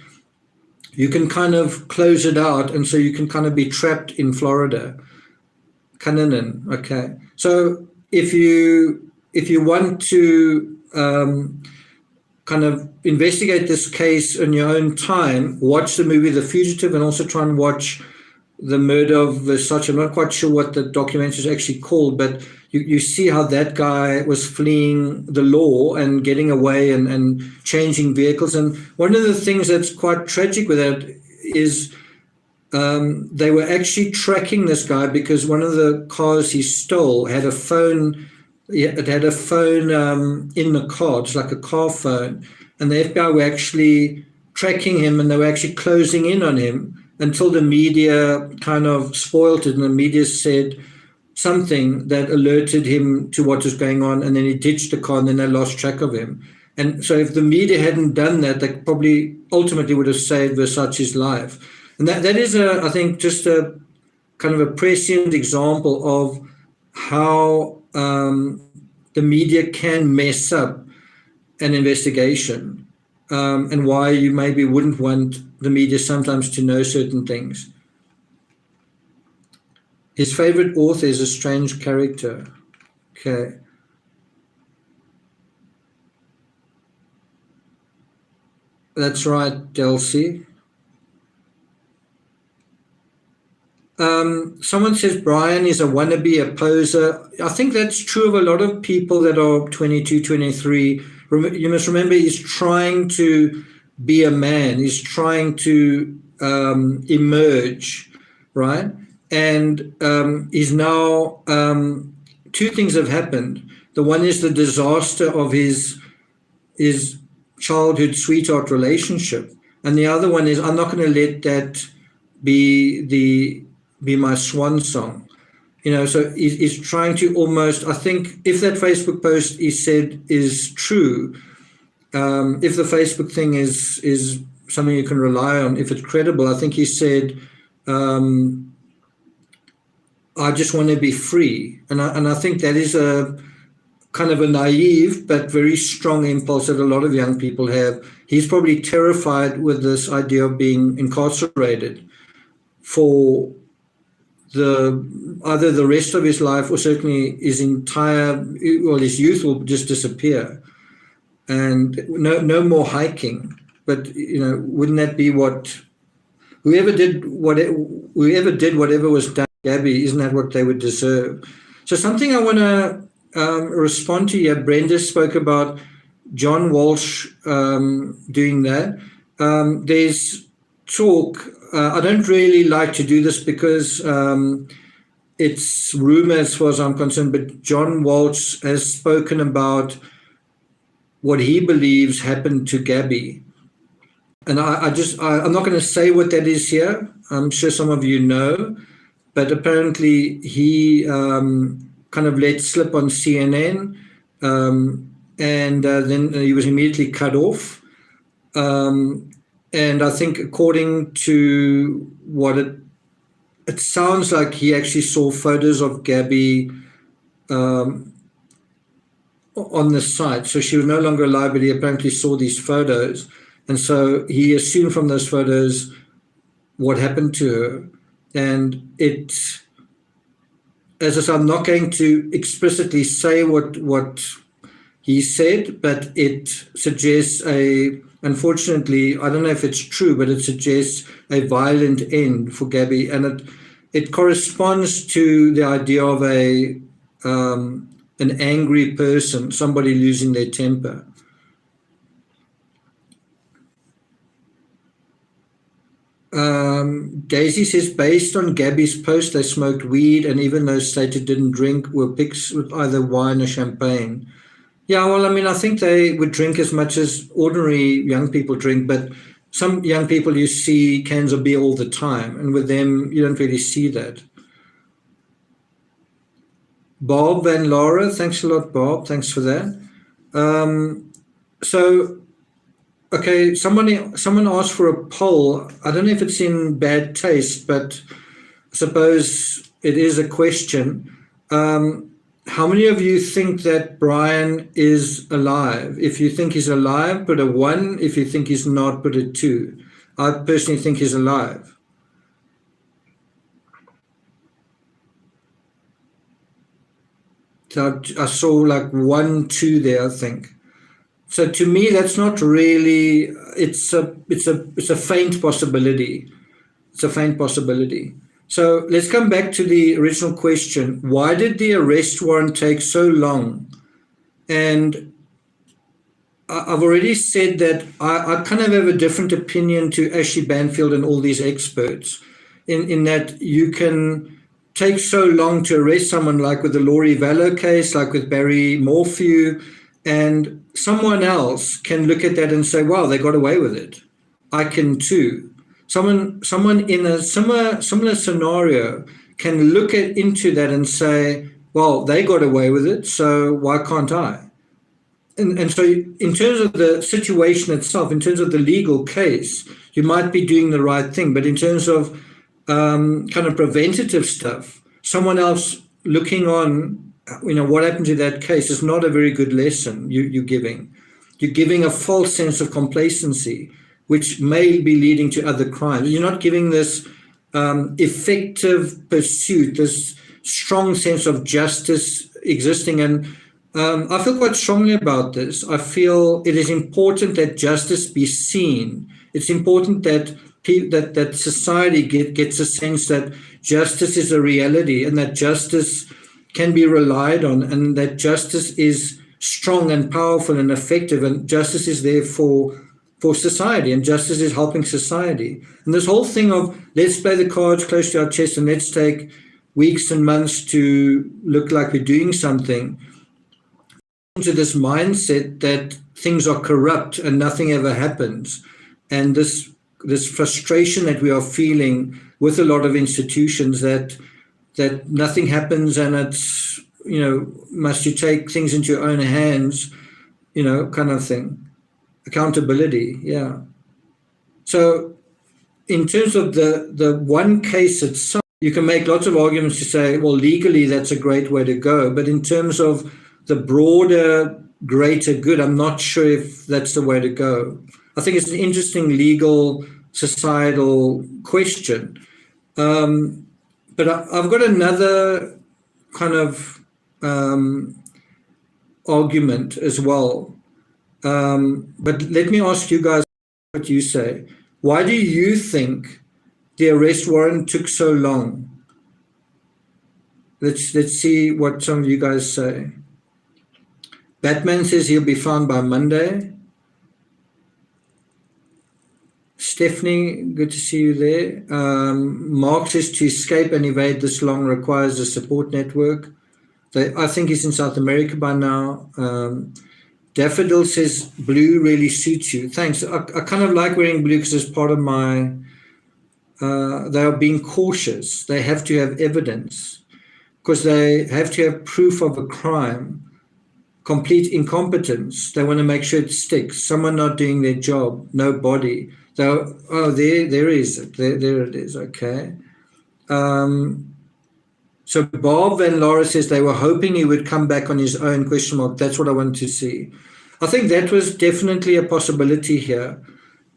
you can kind of close it out, and so you can kind of be trapped in Florida. Kananen. Okay. So if you want to kind of investigate this case in your own time, watch the movie The Fugitive, and also try and watch The Murder of Versace. I'm not quite sure what the documentary is actually called, but you see how that guy was fleeing the law and getting away and changing vehicles. And one of the things that's quite tragic with that is they were actually tracking this guy because one of the cars he stole had a phone. It had a phone in the car, just like a car phone. And the FBI were actually tracking him, and they were actually closing in on him until the media kind of spoiled it. And the media said something that alerted him to what was going on. And then he ditched the car, and then they lost track of him. And so if the media hadn't done that, they probably ultimately would have saved Versace's life. And that is, I think, just a kind of a prescient example of how the media can mess up an investigation, and why you maybe wouldn't want the media sometimes to know certain things. His favorite author is a strange character. Okay. That's right, Delcy. Someone says Brian is a wannabe, a poser. I think that's true of a lot of people that are 22, 23. You must remember he's trying to be a man. He's trying to emerge, right? And he's now, two things have happened. The one is the disaster of his childhood sweetheart relationship. And the other one is, I'm not going to let that be my swan song. So he's trying to almost, I think if that Facebook post he said is true, if the Facebook thing is something you can rely on, if it's credible, I think he said, I just want to be free. And I think that is a kind of a naive but very strong impulse that a lot of young people have. He's probably terrified with this idea of being incarcerated for either the rest of his life or certainly his his youth will just disappear, and no more hiking. But wouldn't that be what whoever did whatever was done to Gabby? Isn't that what they would deserve? So something I want to respond to here. Brenda spoke about John Walsh doing that. There's talk. I don't really like to do this because it's rumor as far as I'm concerned, but John Walsh has spoken about what he believes happened to Gabby. And I'm not going to say what that is here. I'm sure some of you know, but apparently he kind of let slip on CNN, and then he was immediately cut off. And I think according to what it sounds like, he actually saw photos of Gabby on the site. So she was no longer alive, but he apparently saw these photos. And so he assumed from those photos what happened to her. And as I said, I'm not going to explicitly say what he said, but it suggests unfortunately, I don't know if it's true, but it suggests a violent end for Gabby, and it corresponds to the idea of an angry person, somebody losing their temper. Daisy says, based on Gabby's post, they smoked weed, and even those stated didn't drink were pics with either wine or champagne. Yeah, well, I mean, I think they would drink as much as ordinary young people drink, but some young people you see cans of beer all the time, and with them, you don't really see that. Bob and Laura, thanks a lot, Bob. Thanks for that. Okay, someone asked for a poll. I don't know if it's in bad taste, but I suppose it is a question. How many of you think that Brian is alive? If you think he's alive, put a 1. If you think he's not, put a 2. I personally think he's alive. I saw like 1, 2 there, I think. So to me, that's not really. It's a faint possibility. It's a faint possibility. So let's come back to the original question. Why did the arrest warrant take so long? And I've already said that I kind of have a different opinion to Ashley Banfield and all these experts in that you can take so long to arrest someone, like with the Laurie Vallow case, like with Barry Morphew, and someone else can look at that and say, wow, they got away with it. I can too. Someone in a similar scenario can look into that and say, well, they got away with it, so why can't I? And so in terms of the situation itself, in terms of the legal case, you might be doing the right thing. But in terms of kind of preventative stuff, someone else looking on, what happened to that case is not a very good lesson you're giving. You're giving a false sense of complacency, which may be leading to other crimes. You're not giving this effective pursuit, this strong sense of justice existing. And I feel quite strongly about this. I feel it is important that justice be seen. It's important that that society gets a sense that justice is a reality and that justice can be relied on and that justice is strong and powerful and effective, and justice is there for society, and justice is helping society. And this whole thing of let's play the cards close to our chest and let's take weeks and months to look like we're doing something, into this mindset that things are corrupt and nothing ever happens, and this frustration that we are feeling with a lot of institutions that nothing happens, and it's must you take things into your own hands, kind of thing. Accountability, yeah. So in terms of the one case itself, you can make lots of arguments to say, well, legally that's a great way to go, but in terms of the broader, greater good, I'm not sure if that's the way to go. I think it's an interesting legal, societal question. But I've got another kind of argument as well. But let me ask you guys what you say. Why do you think the arrest warrant took so long? Let's see what some of you guys say. Batman says he'll be found by Monday. Stephanie, good to see you there. Mark says to escape and evade this long requires a support network. I think he's in South America by now. Daffodil says blue really suits you. Thanks. I kind of like wearing blue because it's part of my, they are being cautious. They have to have evidence because they have to have proof of a crime. Complete incompetence. They want to make sure it sticks. Someone not doing their job. No body. There is it. There it is. Okay. So Bob and Laura says they were hoping he would come back on his own, question mark. That's what I want to see. I think that was definitely a possibility here.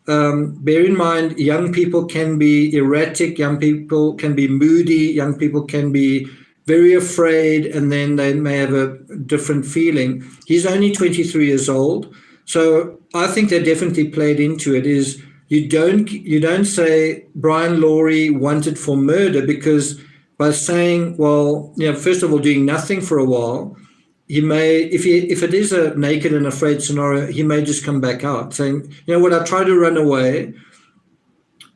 Bear in mind, young people can be erratic. Young people can be moody. Young people can be very afraid, and then they may have a different feeling. He's only 23 years old. So I think that definitely played into it. Is you don't say Brian Laurie wanted for murder, because by saying, well, first of all, doing nothing for a while, he may, if it is a naked and afraid scenario, he may just come back out saying, I tried to run away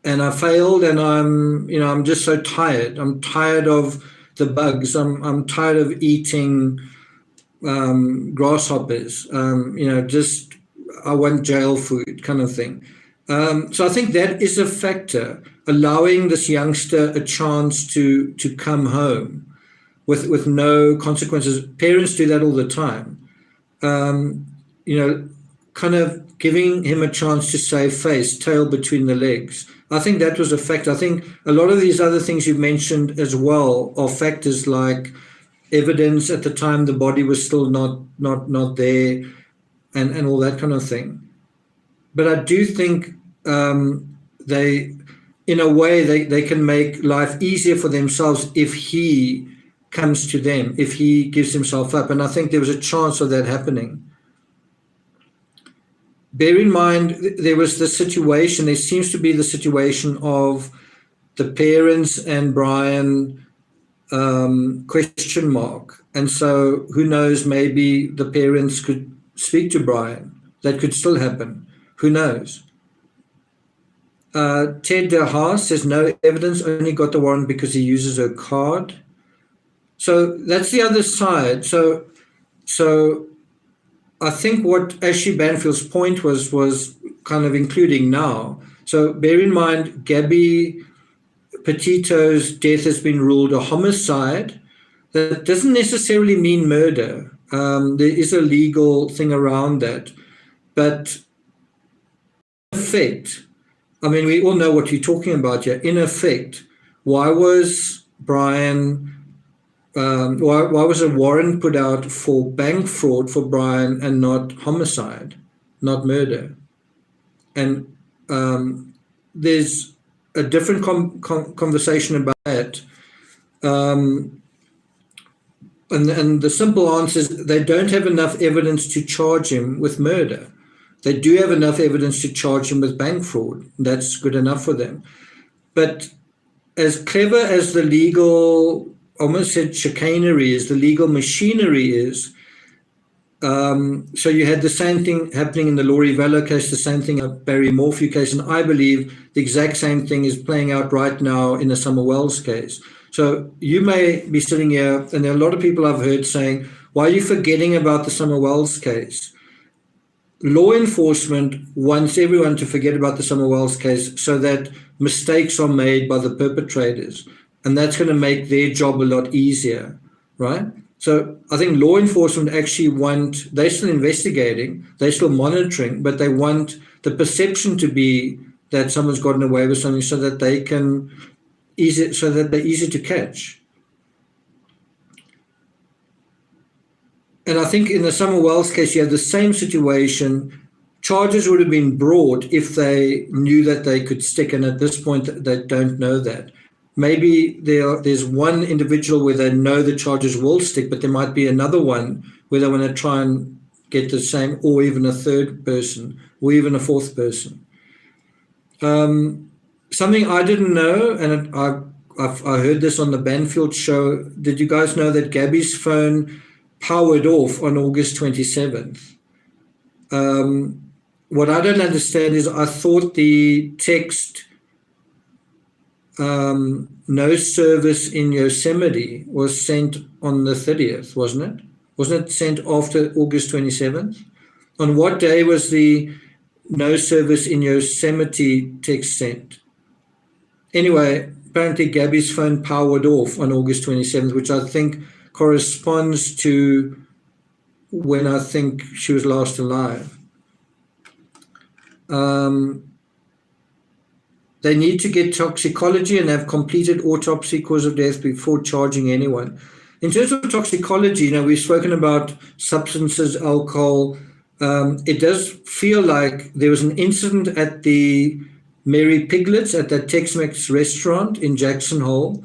and I failed, and I'm just so tired. I'm tired of the bugs. I'm tired of eating grasshoppers. Just I want jail food kind of thing. So I think that is a factor, allowing this youngster a chance to come home with no consequences. Parents do that all the time. Kind of giving him a chance to save face, tail between the legs. I think that was a factor. I think a lot of these other things you've mentioned as well are factors, like evidence at the time the body was still not there, and all that kind of thing. But I do think they, in a way, they can make life easier for themselves if he comes to them if he gives himself up. And I think there was a chance of that happening. Bear in mind, there was the situation, there seems to be the situation of the parents and Brian question mark. And so who knows, maybe the parents could speak to Brian. That could still happen. Who knows? Ted De Haas says no evidence, only got the warrant because he uses her card. So that's the other side. So I think what Ashley Banfield's point was kind of including now. So bear in mind, Gabby Petito's death has been ruled a homicide. That doesn't necessarily mean murder. There is a legal thing around that. But in effect, I mean, we all know what you're talking about here. In effect, why was Brian, why was a warrant put out for bank fraud for Brian and not homicide, not murder? And there's a different conversation about that. And the simple answer is they don't have enough evidence to charge him with murder. They do have enough evidence to charge him with bank fraud. That's good enough for them. But as clever as the legal, almost said chicanery is, the legal machinery is, so you had the same thing happening in the Laurie Vallow case, the same thing in the Barry Morphew case, and I believe the exact same thing is playing out right now in the Summer Wells case. So you may be sitting here, and there are a lot of people I've heard saying, why are you forgetting about the Summer Wells case? Law enforcement wants everyone to forget about the Summer Wells case so that mistakes are made by the perpetrators, and that's going to make their job a lot easier, right? So I think law enforcement actually they're still investigating, they're still monitoring, but they want the perception to be that someone's gotten away with something so that they're easy to catch. And I think in the Summer Wells case, you had the same situation. Charges would have been brought if they knew that they could stick, and at this point, they don't know that. Maybe there's one individual where they know the charges will stick, but there might be another one where they want to try and get the same, or even a third person, or even a fourth person. Something I didn't know, and I heard this on the Banfield show. Did you guys know that Gabby's phone powered off on August 27th? What I don't understand is I thought the text no service in Yosemite was sent on the 30th, wasn't it? Wasn't it sent after August 27th? On what day was the no service in Yosemite text sent? Anyway, apparently Gabby's phone powered off on August 27th, which I think corresponds to when I think she was last alive. They need to get toxicology and have completed autopsy cause of death before charging anyone. In terms of toxicology, we've spoken about substances, alcohol. It does feel like there was an incident at the Mary Piglets at that Tex-Mex restaurant in Jackson Hole.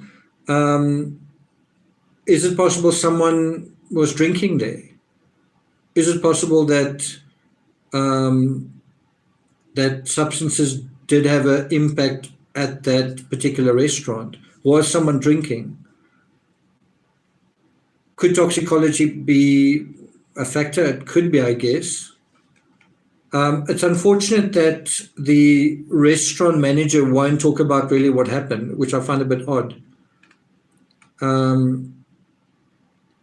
Is it possible someone was drinking there? Is it possible that that substances did have an impact at that particular restaurant? Was someone drinking? Could toxicology be a factor? It could be, I guess. It's unfortunate that the restaurant manager won't talk about really what happened, which I find a bit odd.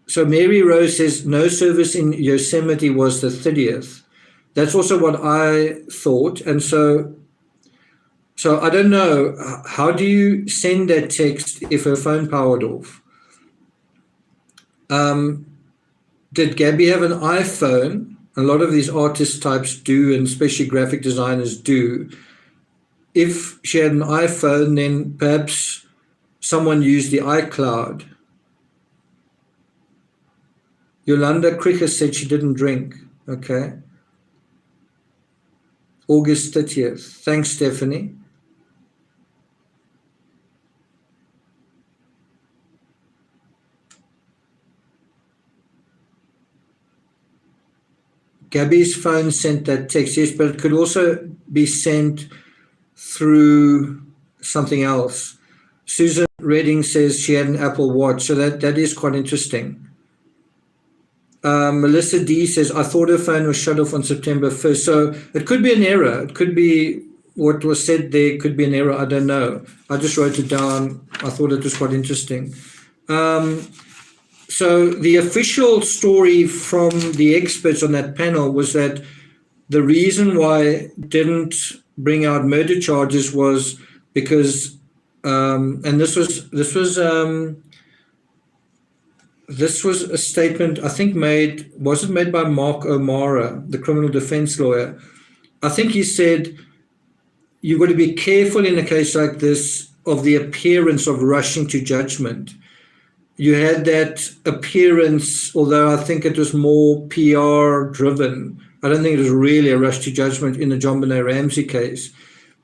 So Mary Rose says no service in Yosemite was the 30th. That's also what I thought. And so I don't know, how do you send that text if her phone powered off? Did Gabby have an iPhone? A lot of these artist types do, and especially graphic designers do. If she had an iPhone, then perhaps someone used the iCloud. Yolanda Cricker said she didn't drink. Okay. August 30th. Thanks, Stephanie. Gabby's phone sent that text, yes, but it could also be sent through something else. Susan Redding says she had an Apple Watch, so that is quite interesting. Melissa D says, I thought her phone was shut off on September 1st. So it could be an error. It could be what was said there, could be an error. I don't know. I just wrote it down. I thought it was quite interesting. So the official story from the experts on that panel was that the reason why it didn't bring out murder charges was because, and this was a statement, I think was it made by Mark O'Mara, the criminal defense lawyer? I think he said, you've got to be careful in a case like this of the appearance of rushing to judgment. You had that appearance, although I think it was more PR driven. I don't think it was really a rush to judgment in the John Benet Ramsey case.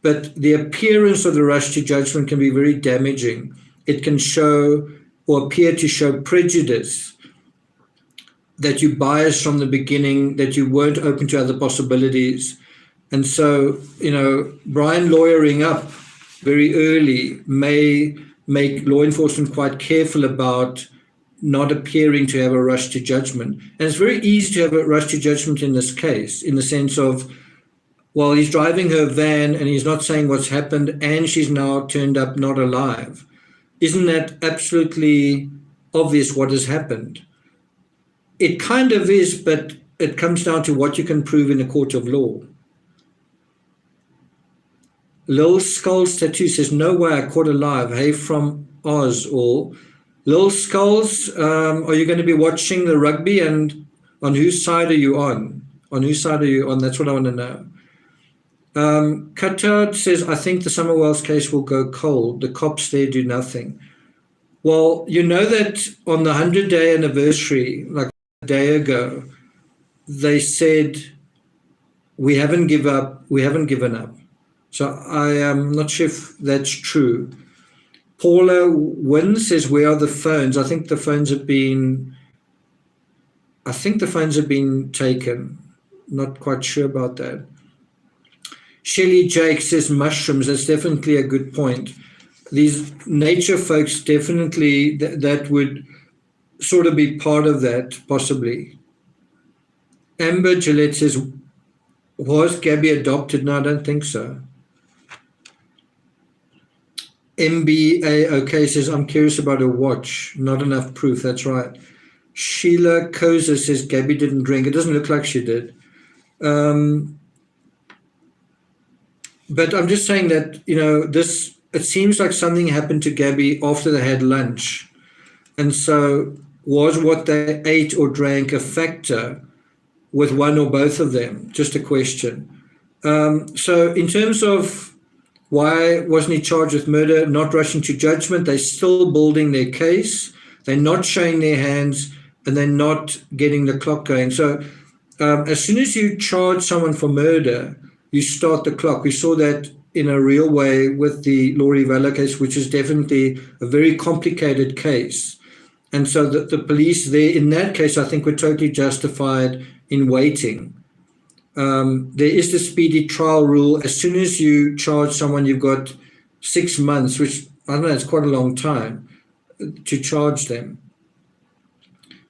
But the appearance of the rush to judgment can be very damaging. It can show or appear to show prejudice, that you biased from the beginning, that you weren't open to other possibilities. And so, Brian lawyering up very early may make law enforcement quite careful about not appearing to have a rush to judgment. And it's very easy to have a rush to judgment in this case, in the sense of, well, he's driving her van and he's not saying what's happened, and she's now turned up not alive. Isn't that absolutely obvious what has happened? It kind of is, but it comes down to what you can prove in a court of law. Lil Skulls Tattoo says, no way, I caught alive. Hey, from Oz. Or Lil Skulls, are you going to be watching the rugby, and on whose side are you on? On whose side are you on? That's what I want to know. Qatar says, I think the Summer Wells case will go cold. The cops there do nothing. Well, you know that on the 100-day anniversary, like a day ago, they said, we haven't given up. So I am not sure if that's true. Paula Wynn says, where are the phones? I think the phones have been taken. Not quite sure about that. Shelley Jake says mushrooms. That's definitely a good point. These nature folks definitely, that would sort of be part of that, possibly. Amber Gillette says, was Gabby adopted? No, I don't think so. MBA OK says, I'm curious about her watch. Not enough proof. That's right. Sheila Koza says Gabby didn't drink. It doesn't look like she did. But I'm just saying that, it seems like something happened to Gabby after they had lunch. And so was what they ate or drank a factor with one or both of them? Just a question. So in terms of why wasn't he charged with murder, not rushing to judgment, they're still building their case, they're not showing their hands, and they're not getting the clock going. So as soon as you charge someone for murder, you start the clock. We saw that in a real way with the Laundrie Vallow case, which is definitely a very complicated case. And so the police there, in that case, I think were totally justified in waiting. There is the speedy trial rule. As soon as you charge someone, you've got 6 months, which, I don't know, it's quite a long time to charge them.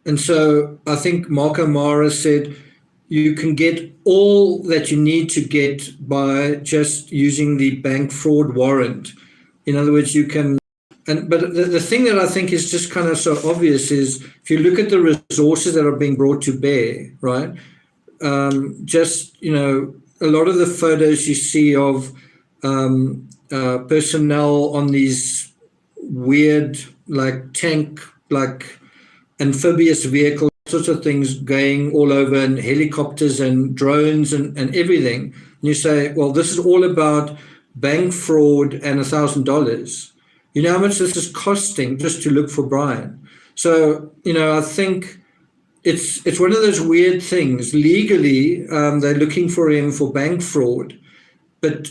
And so I think Mark O'Mara said you can get all that you need to get by just using the bank fraud warrant. In other words, you can, but the thing that I think is just kind of so obvious is if you look at the resources that are being brought to bear, right? A lot of the photos you see of personnel on these weird, like tank, like amphibious vehicles, sorts of things going all over, and helicopters and drones and everything. And you say, well, this is all about bank fraud and $1,000. You know how much this is costing just to look for Brian? So, I think it's one of those weird things. Legally, they're looking for him for bank fraud, but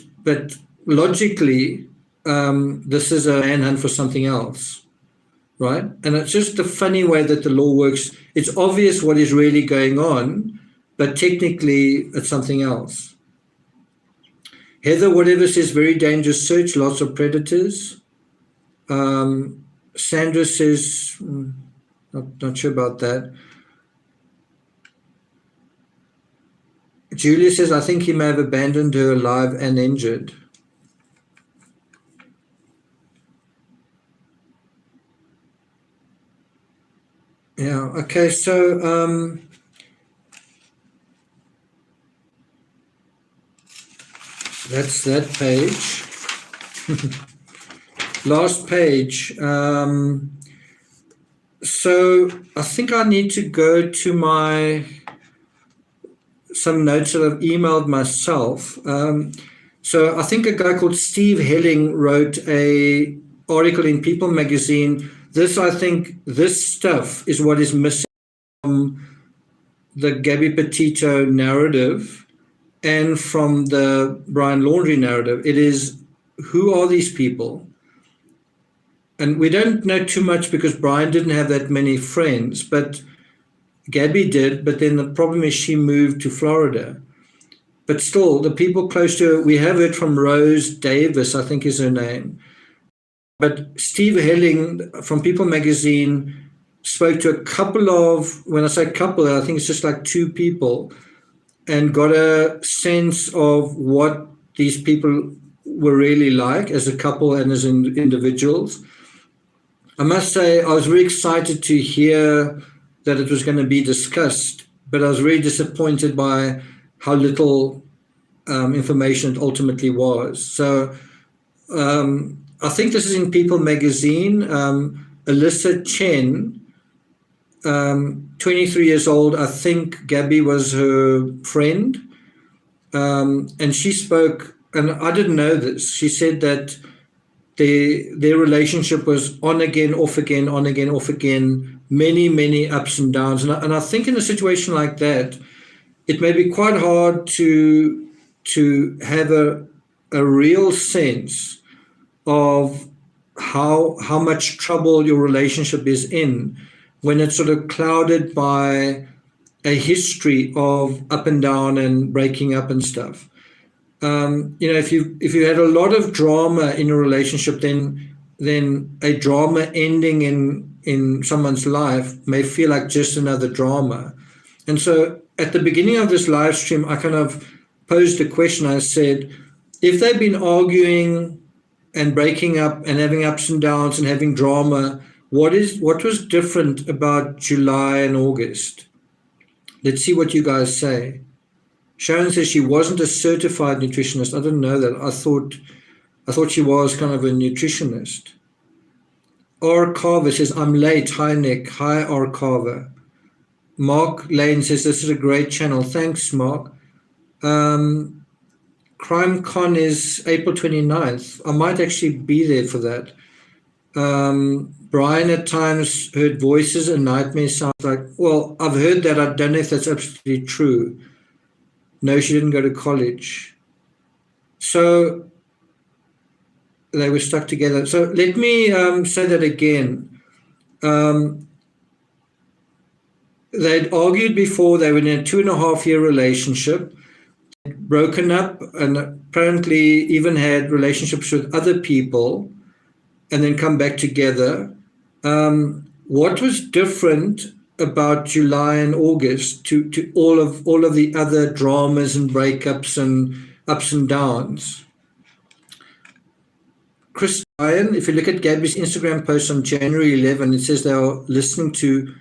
logically, this is a manhunt for something else, right? And it's just a funny way that the law works. It's obvious what is really going on, but technically it's something else. Heather, whatever, says very dangerous search, lots of predators. Sandra says, not sure about that. Julia says, I think he may have abandoned her alive and injured. Yeah, okay, so that's that page. Last page. So I think I need to go to some notes that I've emailed myself. So I think a guy called Steve Helling wrote a article in People magazine. I think this stuff is what is missing from the Gabby Petito narrative and from the Brian Laundrie narrative. It is, who are these people? And we don't know too much because Brian didn't have that many friends, but Gabby did. But then the problem is she moved to Florida. But still, the people close to her, we have heard from Rose Davis, I think is her name. But Steve Helling from People magazine spoke to a couple of, when I say couple, I think it's just like two people, and got a sense of what these people were really like as a couple and as individuals. I must say I was very excited to hear that it was going to be discussed, but I was very disappointed by how little information it ultimately was. So I think this is in People magazine. Alyssa Chen, 23 years old, I think Gabby was her friend, and she spoke, and I didn't know this. She said that their relationship was on again, off again, on again, off again, many ups and downs. And I think in a situation like that, it may be quite hard to have a real sense of how much trouble your relationship is in when it's sort of clouded by a history of up and down and breaking up and stuff. If you had a lot of drama in a relationship, then a drama ending in someone's life may feel like just another drama. And so at the beginning of this live stream, I kind of posed a question. I said, if they've been arguing and breaking up and having ups and downs and having drama, what was different about July and August? Let's see what you guys say. Sharon says she wasn't a certified nutritionist. I didn't know that. I thought she was kind of a nutritionist. R. Carver says, I'm late. Hi, Nick. Hi, R. Carver. Mark Lane says, this is a great channel. Thanks, Mark. CrimeCon is April 29th. I might actually be there for that. Brian at times heard voices and nightmares. Sounds like, well, I've heard that. I don't know if that's absolutely true. No, she didn't go to college. So they were stuck together. So let me say that again. They'd argued before. They were in a 2.5-year relationship, broken up, and apparently even had relationships with other people, and then come back together. What was different about July and August to all of the other dramas and breakups and ups and downs? Chris Ryan, if you look at Gabby's Instagram post on January 11, it says they are listening to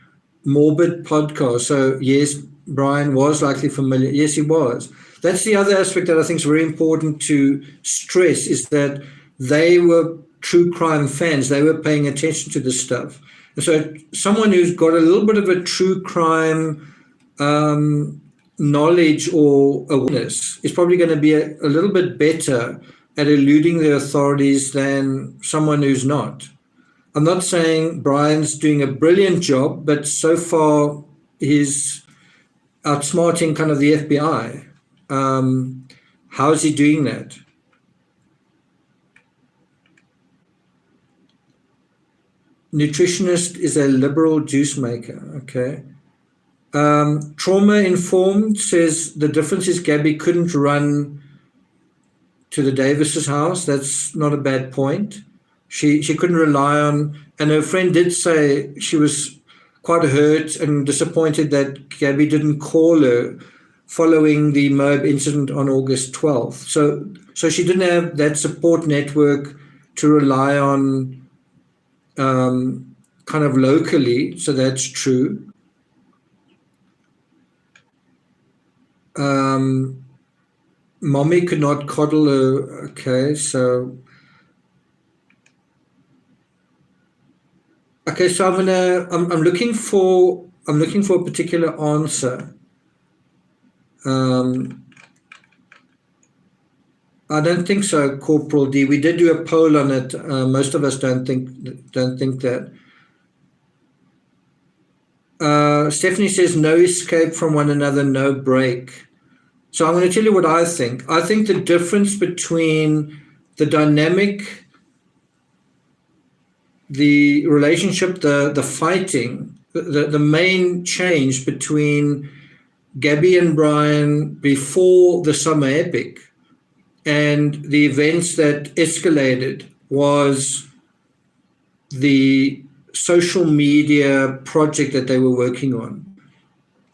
Morbid podcast. So yes, Brian was likely familiar. Yes, he was. That's the other aspect that I think is very important to stress, is that they were true crime fans. They were paying attention to this stuff. And so someone who's got a little bit of a true crime knowledge or awareness is probably going to be a little bit better at eluding the authorities than someone who's not. I'm not saying Brian's doing a brilliant job, but so far he's outsmarting kind of the FBI. How is he doing that? Nutritionist is a liberal juice maker. Okay. Trauma Informed says the difference is Gabby couldn't run to the Davis's house. That's not a bad point. She couldn't rely on, and her friend did say she was quite hurt and disappointed that Gabby didn't call her following the Moab incident on August 12th. So she didn't have that support network to rely on kind of locally, so that's true. Mommy could not coddle her. Okay, so I'm looking for a particular answer. I don't think so, Corporal D. We did do a poll on it. Most of us don't think that. Stephanie says no escape from one another, no break. So I'm going to tell you what I think. I think the difference between the dynamic, the relationship, the fighting, the main change between Gabby and Brian before the summer epic and the events that escalated was the social media project that they were working on.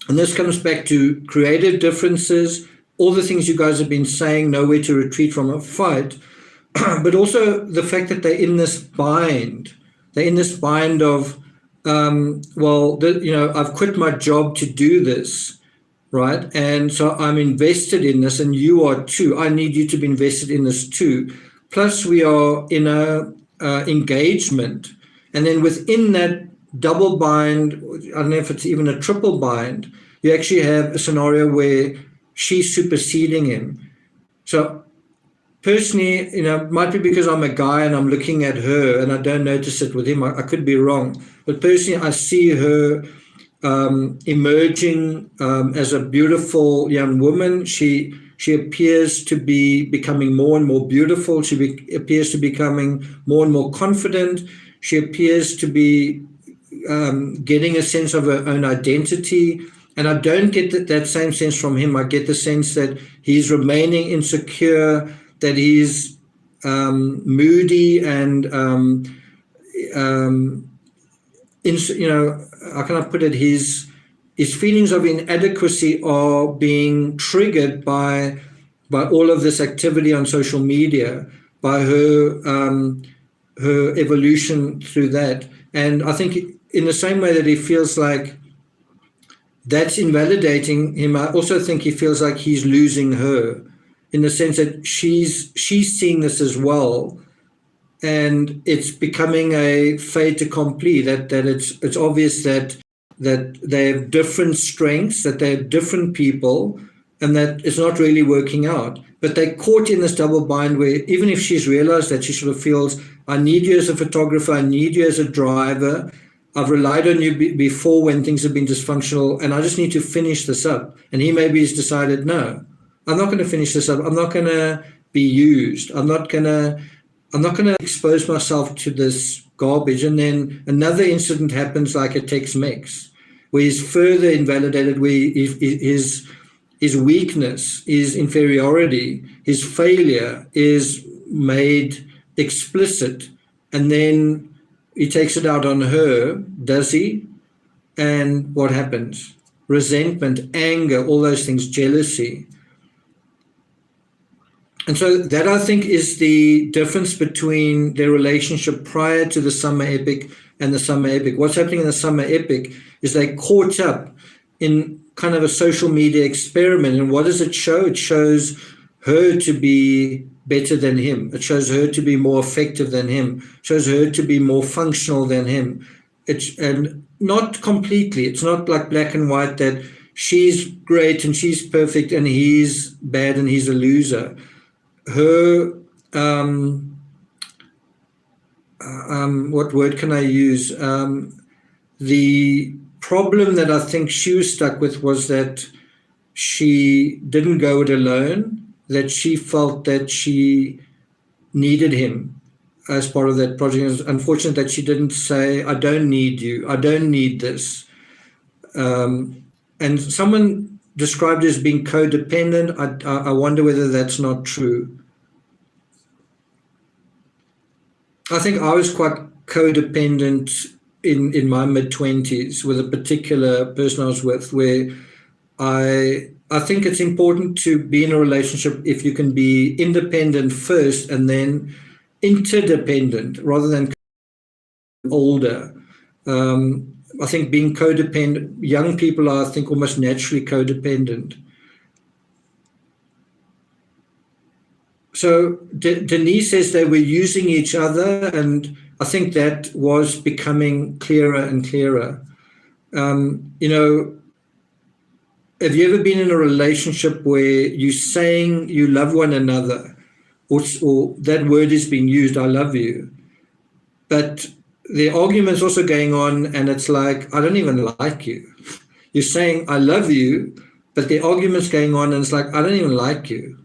And this comes back to creative differences, all the things you guys have been saying, nowhere to retreat from a fight, but also the fact that they're in this bind. They're in this bind of, I've quit my job to do this, right? And so I'm invested in this, and you are too. I need you to be invested in this too. Plus, we are in a engagement. And then within that double bind, I don't know if it's even a triple bind, you actually have a scenario where she's superseding him. So personally, it might be because I'm a guy and I'm looking at her and I don't notice it with him. I could be wrong. But personally, I see her emerging as a beautiful young woman. She appears to be becoming more and more beautiful. She appears to be becoming more and more confident. She appears to be getting a sense of her own identity. And I don't get that same sense from him. I get the sense that he's remaining insecure, that he's moody and, how can I put it? His feelings of inadequacy are being triggered by all of this activity on social media, by her evolution through that. And I think in the same way that he feels like that's invalidating him, I also think he feels like he's losing her, in the sense that she's seeing this as well, and it's becoming a fait accompli, that it's obvious that they have different strengths, that they're different people, and that it's not really working out. But they're caught in this double bind where even if she's realized that, she sort of feels, I need you as a photographer, I need you as a driver, I've relied on you before when things have been dysfunctional, and I just need to finish this up. And he maybe has decided, no, I'm not going to finish this up. I'm not going to be used. I'm not going to expose myself to this garbage. And then another incident happens, like a Tex-Mex, where he's further invalidated, where his weakness, his inferiority, his failure is made explicit. And then he takes it out on her, does he? And what happens? Resentment, anger, all those things, jealousy. And so that, I think, is the difference between their relationship prior to the summer epic and the summer epic. What's happening in the summer epic is they caught up in kind of a social media experiment. And what does it show? It shows her to be better than him. It shows her to be more effective than him. It shows her to be more functional than him. And not completely. It's not like black and white, that she's great and she's perfect and he's bad and he's a loser. Her, what word can I use? The problem that I think she was stuck with was that she didn't go it alone, that she felt that she needed him as part of that project. It's unfortunate that she didn't say, I don't need you, I don't need this. And and someone described it as being codependent. I wonder whether that's not true. I think I was quite codependent in my mid-20s with a particular person I was with, where I think it's important to be in a relationship if you can be independent first and then interdependent rather than older. I think being codependent, young people are, I think, almost naturally codependent. So Denise says they were using each other, and I think that was becoming clearer and clearer. You know, have you ever been in a relationship where you're saying you love one another, or that word is being used, I love you, but the argument's also going on, and it's like, I don't even like you. You're saying I love you, but the argument's going on, and it's like, I don't even like you.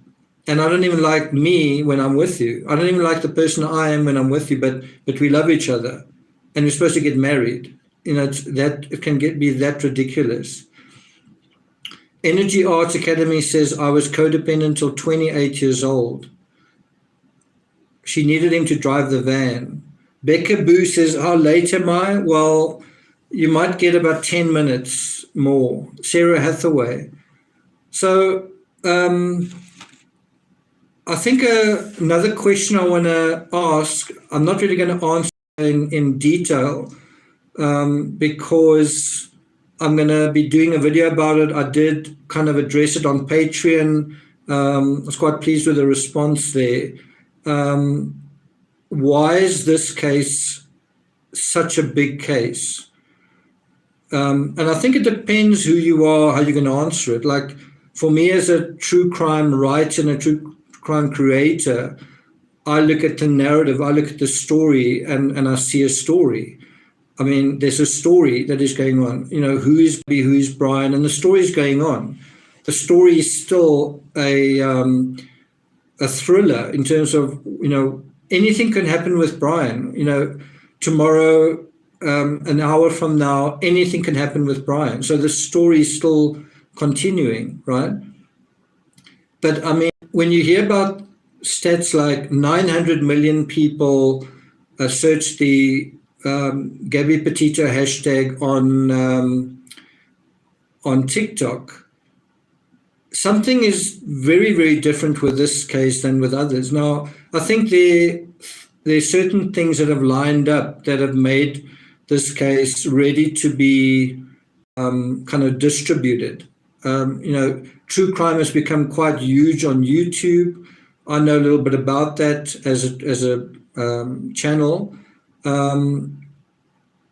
And I don't even like me when I'm with you. I don't even like the person I am when I'm with you, but we love each other, and we're supposed to get married. You know, it can be that ridiculous. Energy Arts Academy says I was codependent till 28 years old. She needed him to drive the van. Becca Boo says, how late am I? Well, you might get about 10 minutes more. Sarah Hathaway. So I think another question I want to ask, I'm not really going to answer in detail because I'm going to be doing a video about it. I did kind of address it on Patreon. I was quite pleased with the response there. Why is this case such a big case? And I think it depends who you are, how you're going to answer it. Like for me as a true crime writer and a true crime creator, I look at the narrative, I look at the story, and I see a story. I mean, there's a story that is going on. You know, who is Gabby, who is Brian, and the story is going on. The story is still a thriller in terms of, you know, anything can happen with Brian. You know, tomorrow, an hour from now, anything can happen with Brian. So the story is still continuing, right? But I mean, when you hear about stats like 900 million people search the Gabby Petito hashtag on TikTok, something is very, very different with this case than with others. Now, I think there are certain things that have lined up that have made this case ready to be kind of distributed. You know, true crime has become quite huge on YouTube. I know a little bit about that as a channel.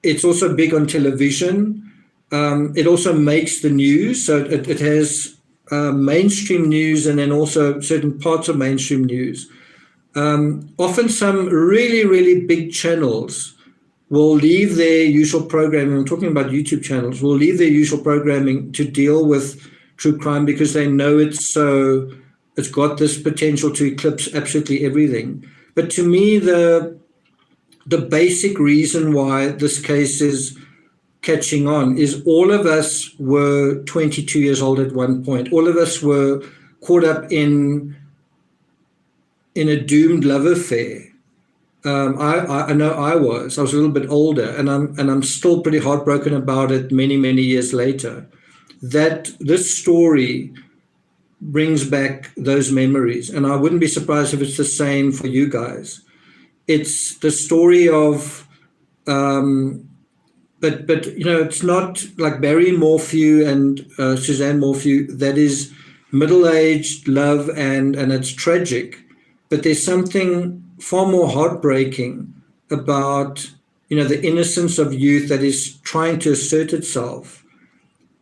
It's also big on television. It also makes the news, so it has mainstream news and then also certain parts of mainstream news. Often some really, really big channels will leave their usual programming. I'm talking about YouTube channels, will leave their usual programming to deal with true crime because they know it's got this potential to eclipse absolutely everything. But to me, the basic reason why this case is catching on is all of us were 22 years old at one point. All of us were caught up in a doomed love affair. I know I was a little bit older, and I'm still pretty heartbroken about it many, many years later. That this story brings back those memories, and I wouldn't be surprised if it's the same for you guys. It's the story of, but you know, it's not like Barry Morphew and Suzanne Morphew. That is middle-aged love, and it's tragic. But there's something far more heartbreaking about, you know, the innocence of youth that is trying to assert itself.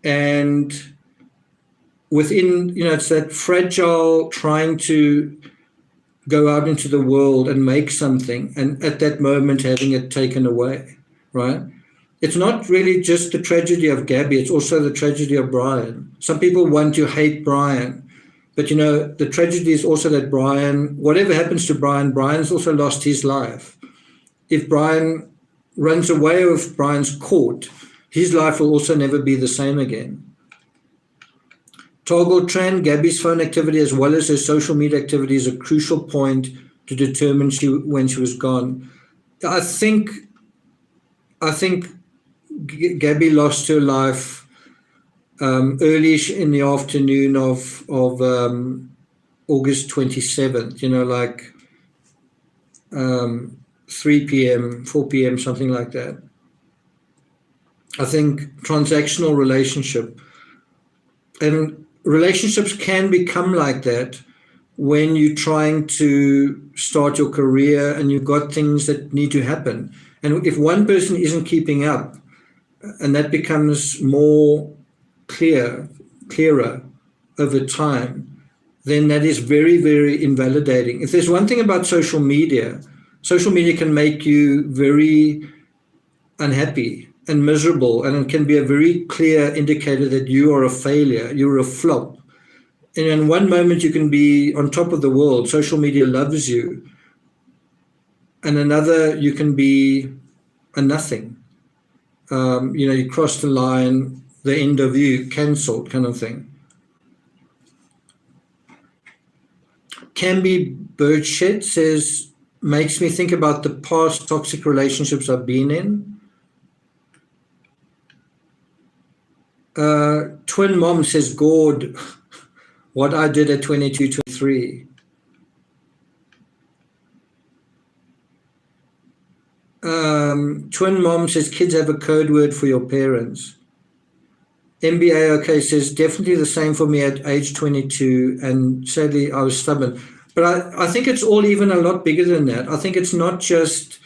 And within, you know, it's that fragile trying to go out into the world and make something, and at that moment having it taken away, right? It's not really just the tragedy of Gabby, it's also the tragedy of Brian. Some people want to hate Brian, but, you know, the tragedy is also that Brian, whatever happens to Brian, Brian's also lost his life. If Brian runs away, or if Brian's caught, his life will also never be the same again. Toggle Tran, Gabby's phone activity as well as her social media activity is a crucial point to determine when she was gone. I think Gabby lost her life early in the afternoon of August 27th, like 3 p.m., 4 p.m., something like that. I think transactional relationship, and relationships can become like that when you're trying to start your career and you've got things that need to happen. And if one person isn't keeping up, and that becomes more clearer over time, then that is very, very invalidating. If there's one thing about social media can make you very unhappy and miserable, and it can be a very clear indicator that you are a failure, you're a flop. And in one moment you can be on top of the world, social media loves you, and another you can be a nothing. You cross the line, the end of you, cancelled kind of thing. Camby Birdshed says, makes me think about the past toxic relationships I've been in. Twin Mom says, Gord, what I did at 22, 23. Twin Mom says, kids have a code word for your parents. MBA OK says, definitely the same for me at age 22, and sadly I was stubborn. But I think it's all even a lot bigger than that. I think it's not just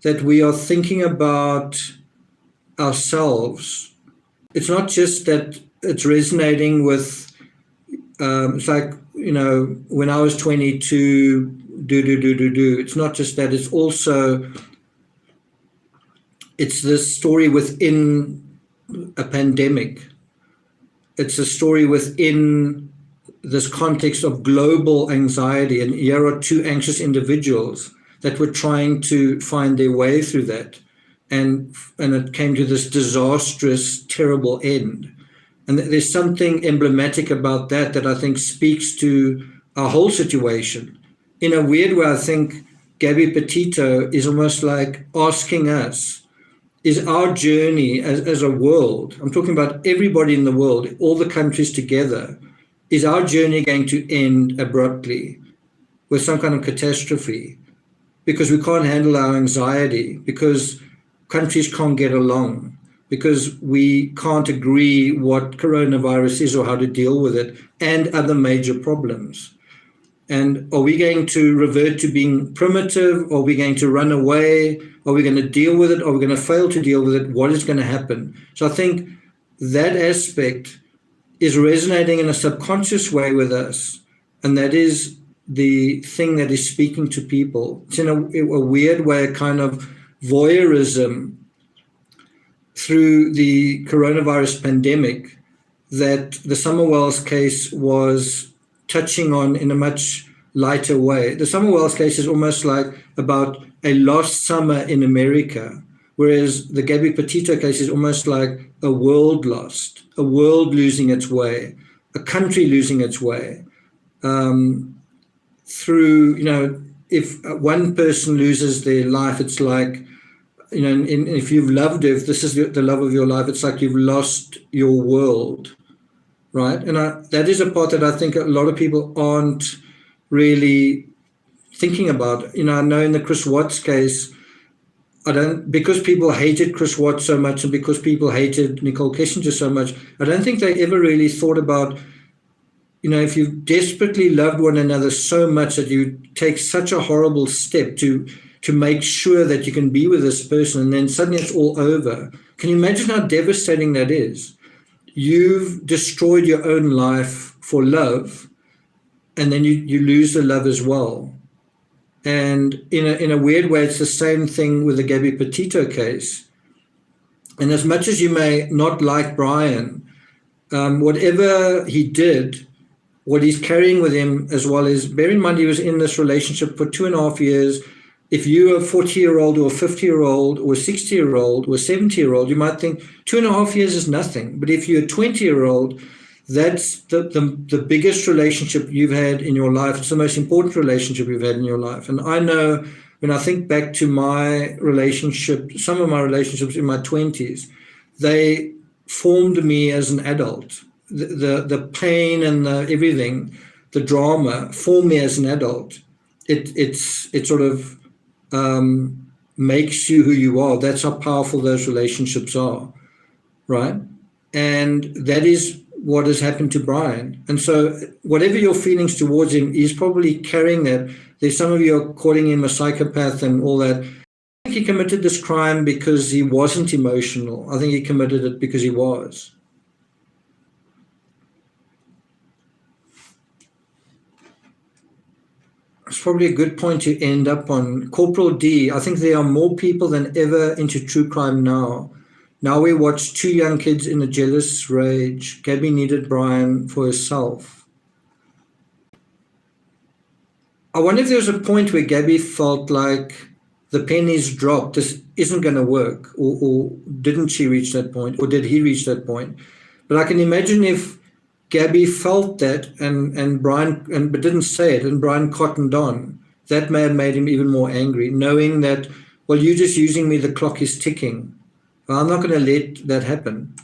that we are thinking about ourselves. It's not just that it's resonating with, it's like, when I was 22, do. It's not just that. It's also, it's this story within a pandemic. It's a story within this context of global anxiety. And here are two anxious individuals that were trying to find their way through that. And it came to this disastrous, terrible end. And there's something emblematic about that I think speaks to our whole situation. In a weird way, I think Gabby Petito is almost like asking us, is our journey as a world, I'm talking about everybody in the world, all the countries together, is our journey going to end abruptly with some kind of catastrophe because we can't handle our anxiety, because countries can't get along, because we can't agree what coronavirus is or how to deal with it, and other major problems? And are we going to revert to being primitive? Are we going to run away? Are we going to deal with it? Are we going to fail to deal with it? What is going to happen? So I think that aspect is resonating in a subconscious way with us. And that is the thing that is speaking to people. It's in a weird way, a kind of voyeurism through the coronavirus pandemic that the Summerwells case was touching on in a much lighter way. The Summerwells case is almost like about a lost summer in America, whereas the Gabby Petito case is almost like a world lost, a world losing its way, a country losing its way. Through, if one person loses their life, it's like, if you've loved, if this is the love of your life, it's like you've lost your world. Right. And that is a part that I think a lot of people aren't really thinking about. I know in the Chris Watts case, because people hated Chris Watts so much and because people hated Nicole Kessinger so much, I don't think they ever really thought about, if you desperately loved one another so much that you take such a horrible step to make sure that you can be with this person and then suddenly it's all over. Can you imagine how devastating that is? You've destroyed your own life for love, and then you lose the love as well. And in a weird way, it's the same thing with the Gabby Petito case. And as much as you may not like Brian, whatever he did, what he's carrying with him as well is, bear in mind he was in this relationship for 2.5 years. If you're a 40-year-old or a 50-year-old or a 60-year-old or a 70-year-old, you might think 2.5 years is nothing. But if you're a 20-year-old, that's the biggest relationship you've had in your life. It's the most important relationship you've had in your life. And I know when I think back to my relationship, some of my relationships in my 20s, they formed me as an adult. The pain and everything, the drama, formed me as an adult. It sort of makes you who you are. That's how powerful those relationships are, right? And that is what has happened to Brian. And so whatever your feelings towards him, he's probably carrying that. There's some of you are calling him a psychopath and all that. I think he committed this crime because he wasn't emotional. I think he committed it because he was. It's probably a good point to end up on. Corporal D, I think there are more people than ever into true crime now. Now we watch two young kids in a jealous rage. Gabby needed Brian for herself. I wonder if there was a point where Gabby felt like the pennies dropped, this isn't going to work, or didn't she reach that point, or did he reach that point? But I can imagine if Gabby felt that and Brian, but didn't say it, and Brian cottoned on, that may have made him even more angry, knowing that, well, you're just using me, the clock is ticking. Well, I'm not going to let that happen.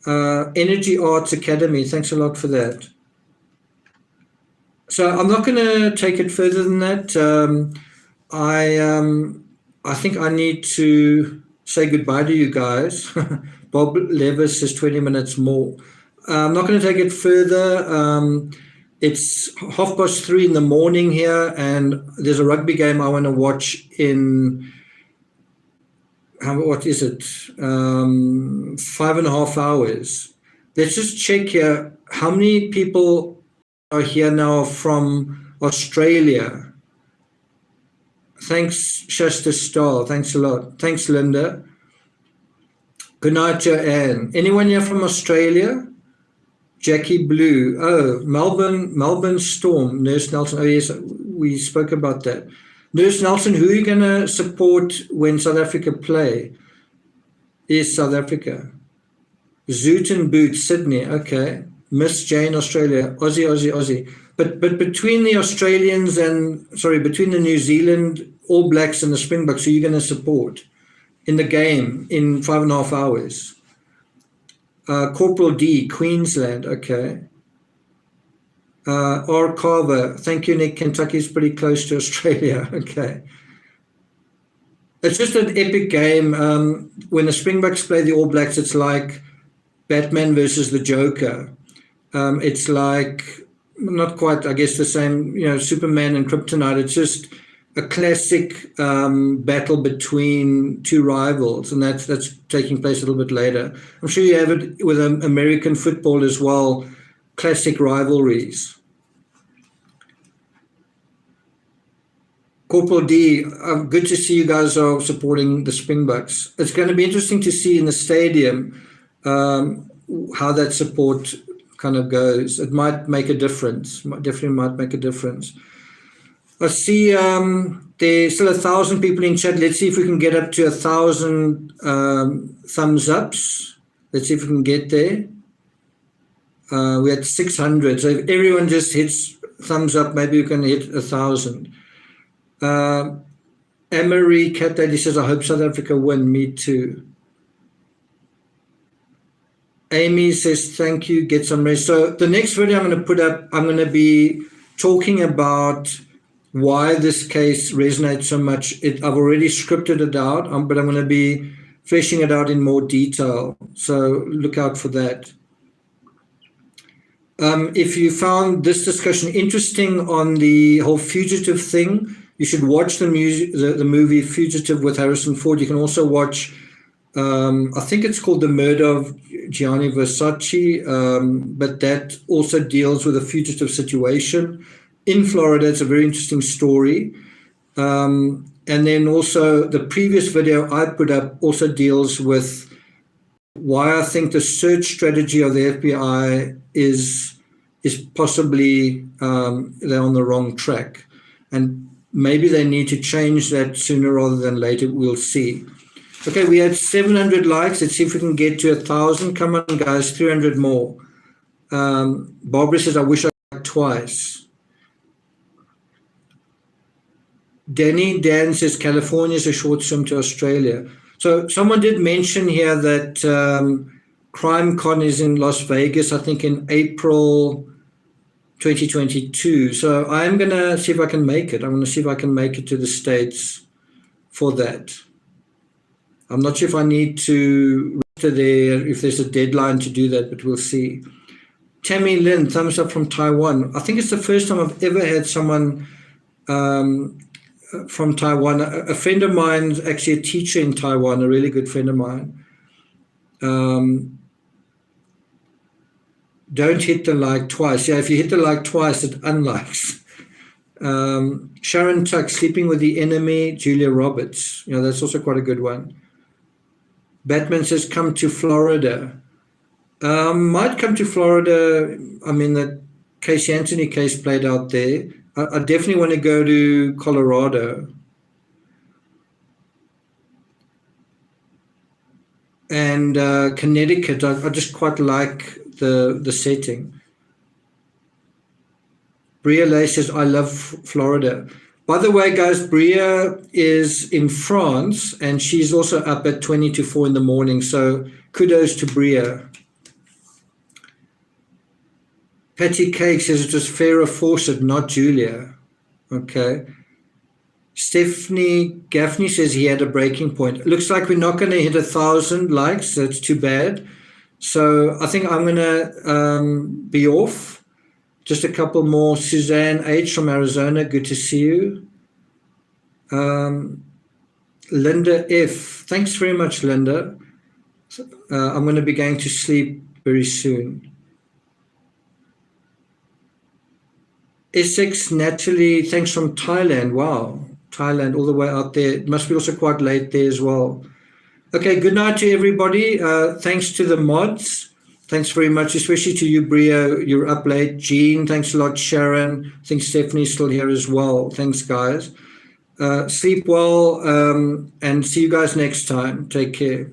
Energy Arts Academy, thanks a lot for that. So I'm not going to take it further than that. I think I need to say goodbye to you guys. Bob Levis says 20 minutes more. I'm not going to take it further. It's 3:30 in the morning here, and there's a rugby game I want to watch in, what is it, 5.5 hours. Let's just check here. How many people are here now from Australia? Thanks, Shasta Star. Thanks a lot. Thanks, Linda. Good night, Joanne. Anyone here from Australia? Jackie Blue. Oh, Melbourne Storm. Nurse Nelson. Oh, yes, we spoke about that. Nurse Nelson, who are you going to support when South Africa play? Is South Africa. Zoot and Boot, Sydney. Okay. Miss Jane, Australia. Aussie. But between the Australians between the New Zealand All Blacks and the Springboks, who are you going to support in the game in 5.5 hours? Corporal D, Queensland. Okay. R. Carver, thank you, Nick. Kentucky is pretty close to Australia. Okay. It's just an epic game. When the Springboks play the All Blacks, it's like Batman versus the Joker. It's like, not quite, I guess, the same, Superman and Kryptonite. It's just a classic battle between two rivals, and that's taking place a little bit later. I'm sure you have it with American football as well. Classic rivalries. Corporal D, good to see you guys are supporting the Springboks. It's going to be interesting to see in the stadium how that support kind of goes. It might make a difference. Definitely might make a difference. I see there's still 1,000 people in chat. Let's see if we can get up to 1,000 thumbs ups. Let's see if we can get there. We had 600. So if everyone just hits thumbs up, maybe we can hit 1,000. Emery Cat Daddy says, I hope South Africa win. Me too. Amy says, thank you. Get some rest. So the next video I'm going to put up, I'm going to be talking about why this case resonates so much. I've already scripted it out, but I'm going to be fleshing it out in more detail. So look out for that. If you found this discussion interesting on the whole fugitive thing, you should watch the movie Fugitive with Harrison Ford. You can also watch, I think it's called The Murder of Gianni Versace, but that also deals with a fugitive situation in Florida. It's a very interesting story. And then also the previous video I put up also deals with why I think the search strategy of the FBI is possibly they're on the wrong track. And maybe they need to change that sooner rather than later. We'll see. Okay, we had 700 likes. Let's see if we can get to 1,000. Come on, guys, 300 more. Barbara says, I wish I could twice. Dan says, California is a short swim to Australia. So someone did mention here that CrimeCon is in Las Vegas, I think in April 2022. So I'm going to see if I can make it. I'm going to see if I can make it to the States for that. I'm not sure if I need to register there, if there's a deadline to do that, but we'll see. Tammy Lin, thumbs up from Taiwan. I think it's the first time I've ever had someone from Taiwan. A friend of mine, actually a teacher in Taiwan, a really good friend of mine. Don't hit the like twice. Yeah, if you hit the like twice, it unlikes. Sharon Tuck, Sleeping with the Enemy, Julia Roberts. You know, that's also quite a good one. Batman says, come to Florida. Might come to Florida. I mean, the Casey Anthony case played out there. I definitely want to go to Colorado. And Connecticut, I just quite like the setting. Bria Lay says, I love Florida. By the way, guys, Bria is in France, and she's also up at 20 to 4 in the morning. So kudos to Bria. Patty Cake says it was Farrah Fawcett, not Julia. Okay. Stephanie Gaffney says he had a breaking point. It looks like we're not going to hit 1,000 likes. That's too bad. So I think I'm going to be off. Just a couple more. Suzanne H. from Arizona. Good to see you. Linda F. Thanks very much, Linda. I'm going to be going to sleep very soon. Essex Natalie, thanks from Thailand. Wow, Thailand all the way out there. It must be also quite late there as well. Okay, good night to everybody. Thanks to the mods. Thanks very much, especially to you, Bria. You're up late. Jean, thanks a lot. Sharon, I think Stephanie's still here as well. Thanks, guys. Sleep well, and see you guys next time. Take care.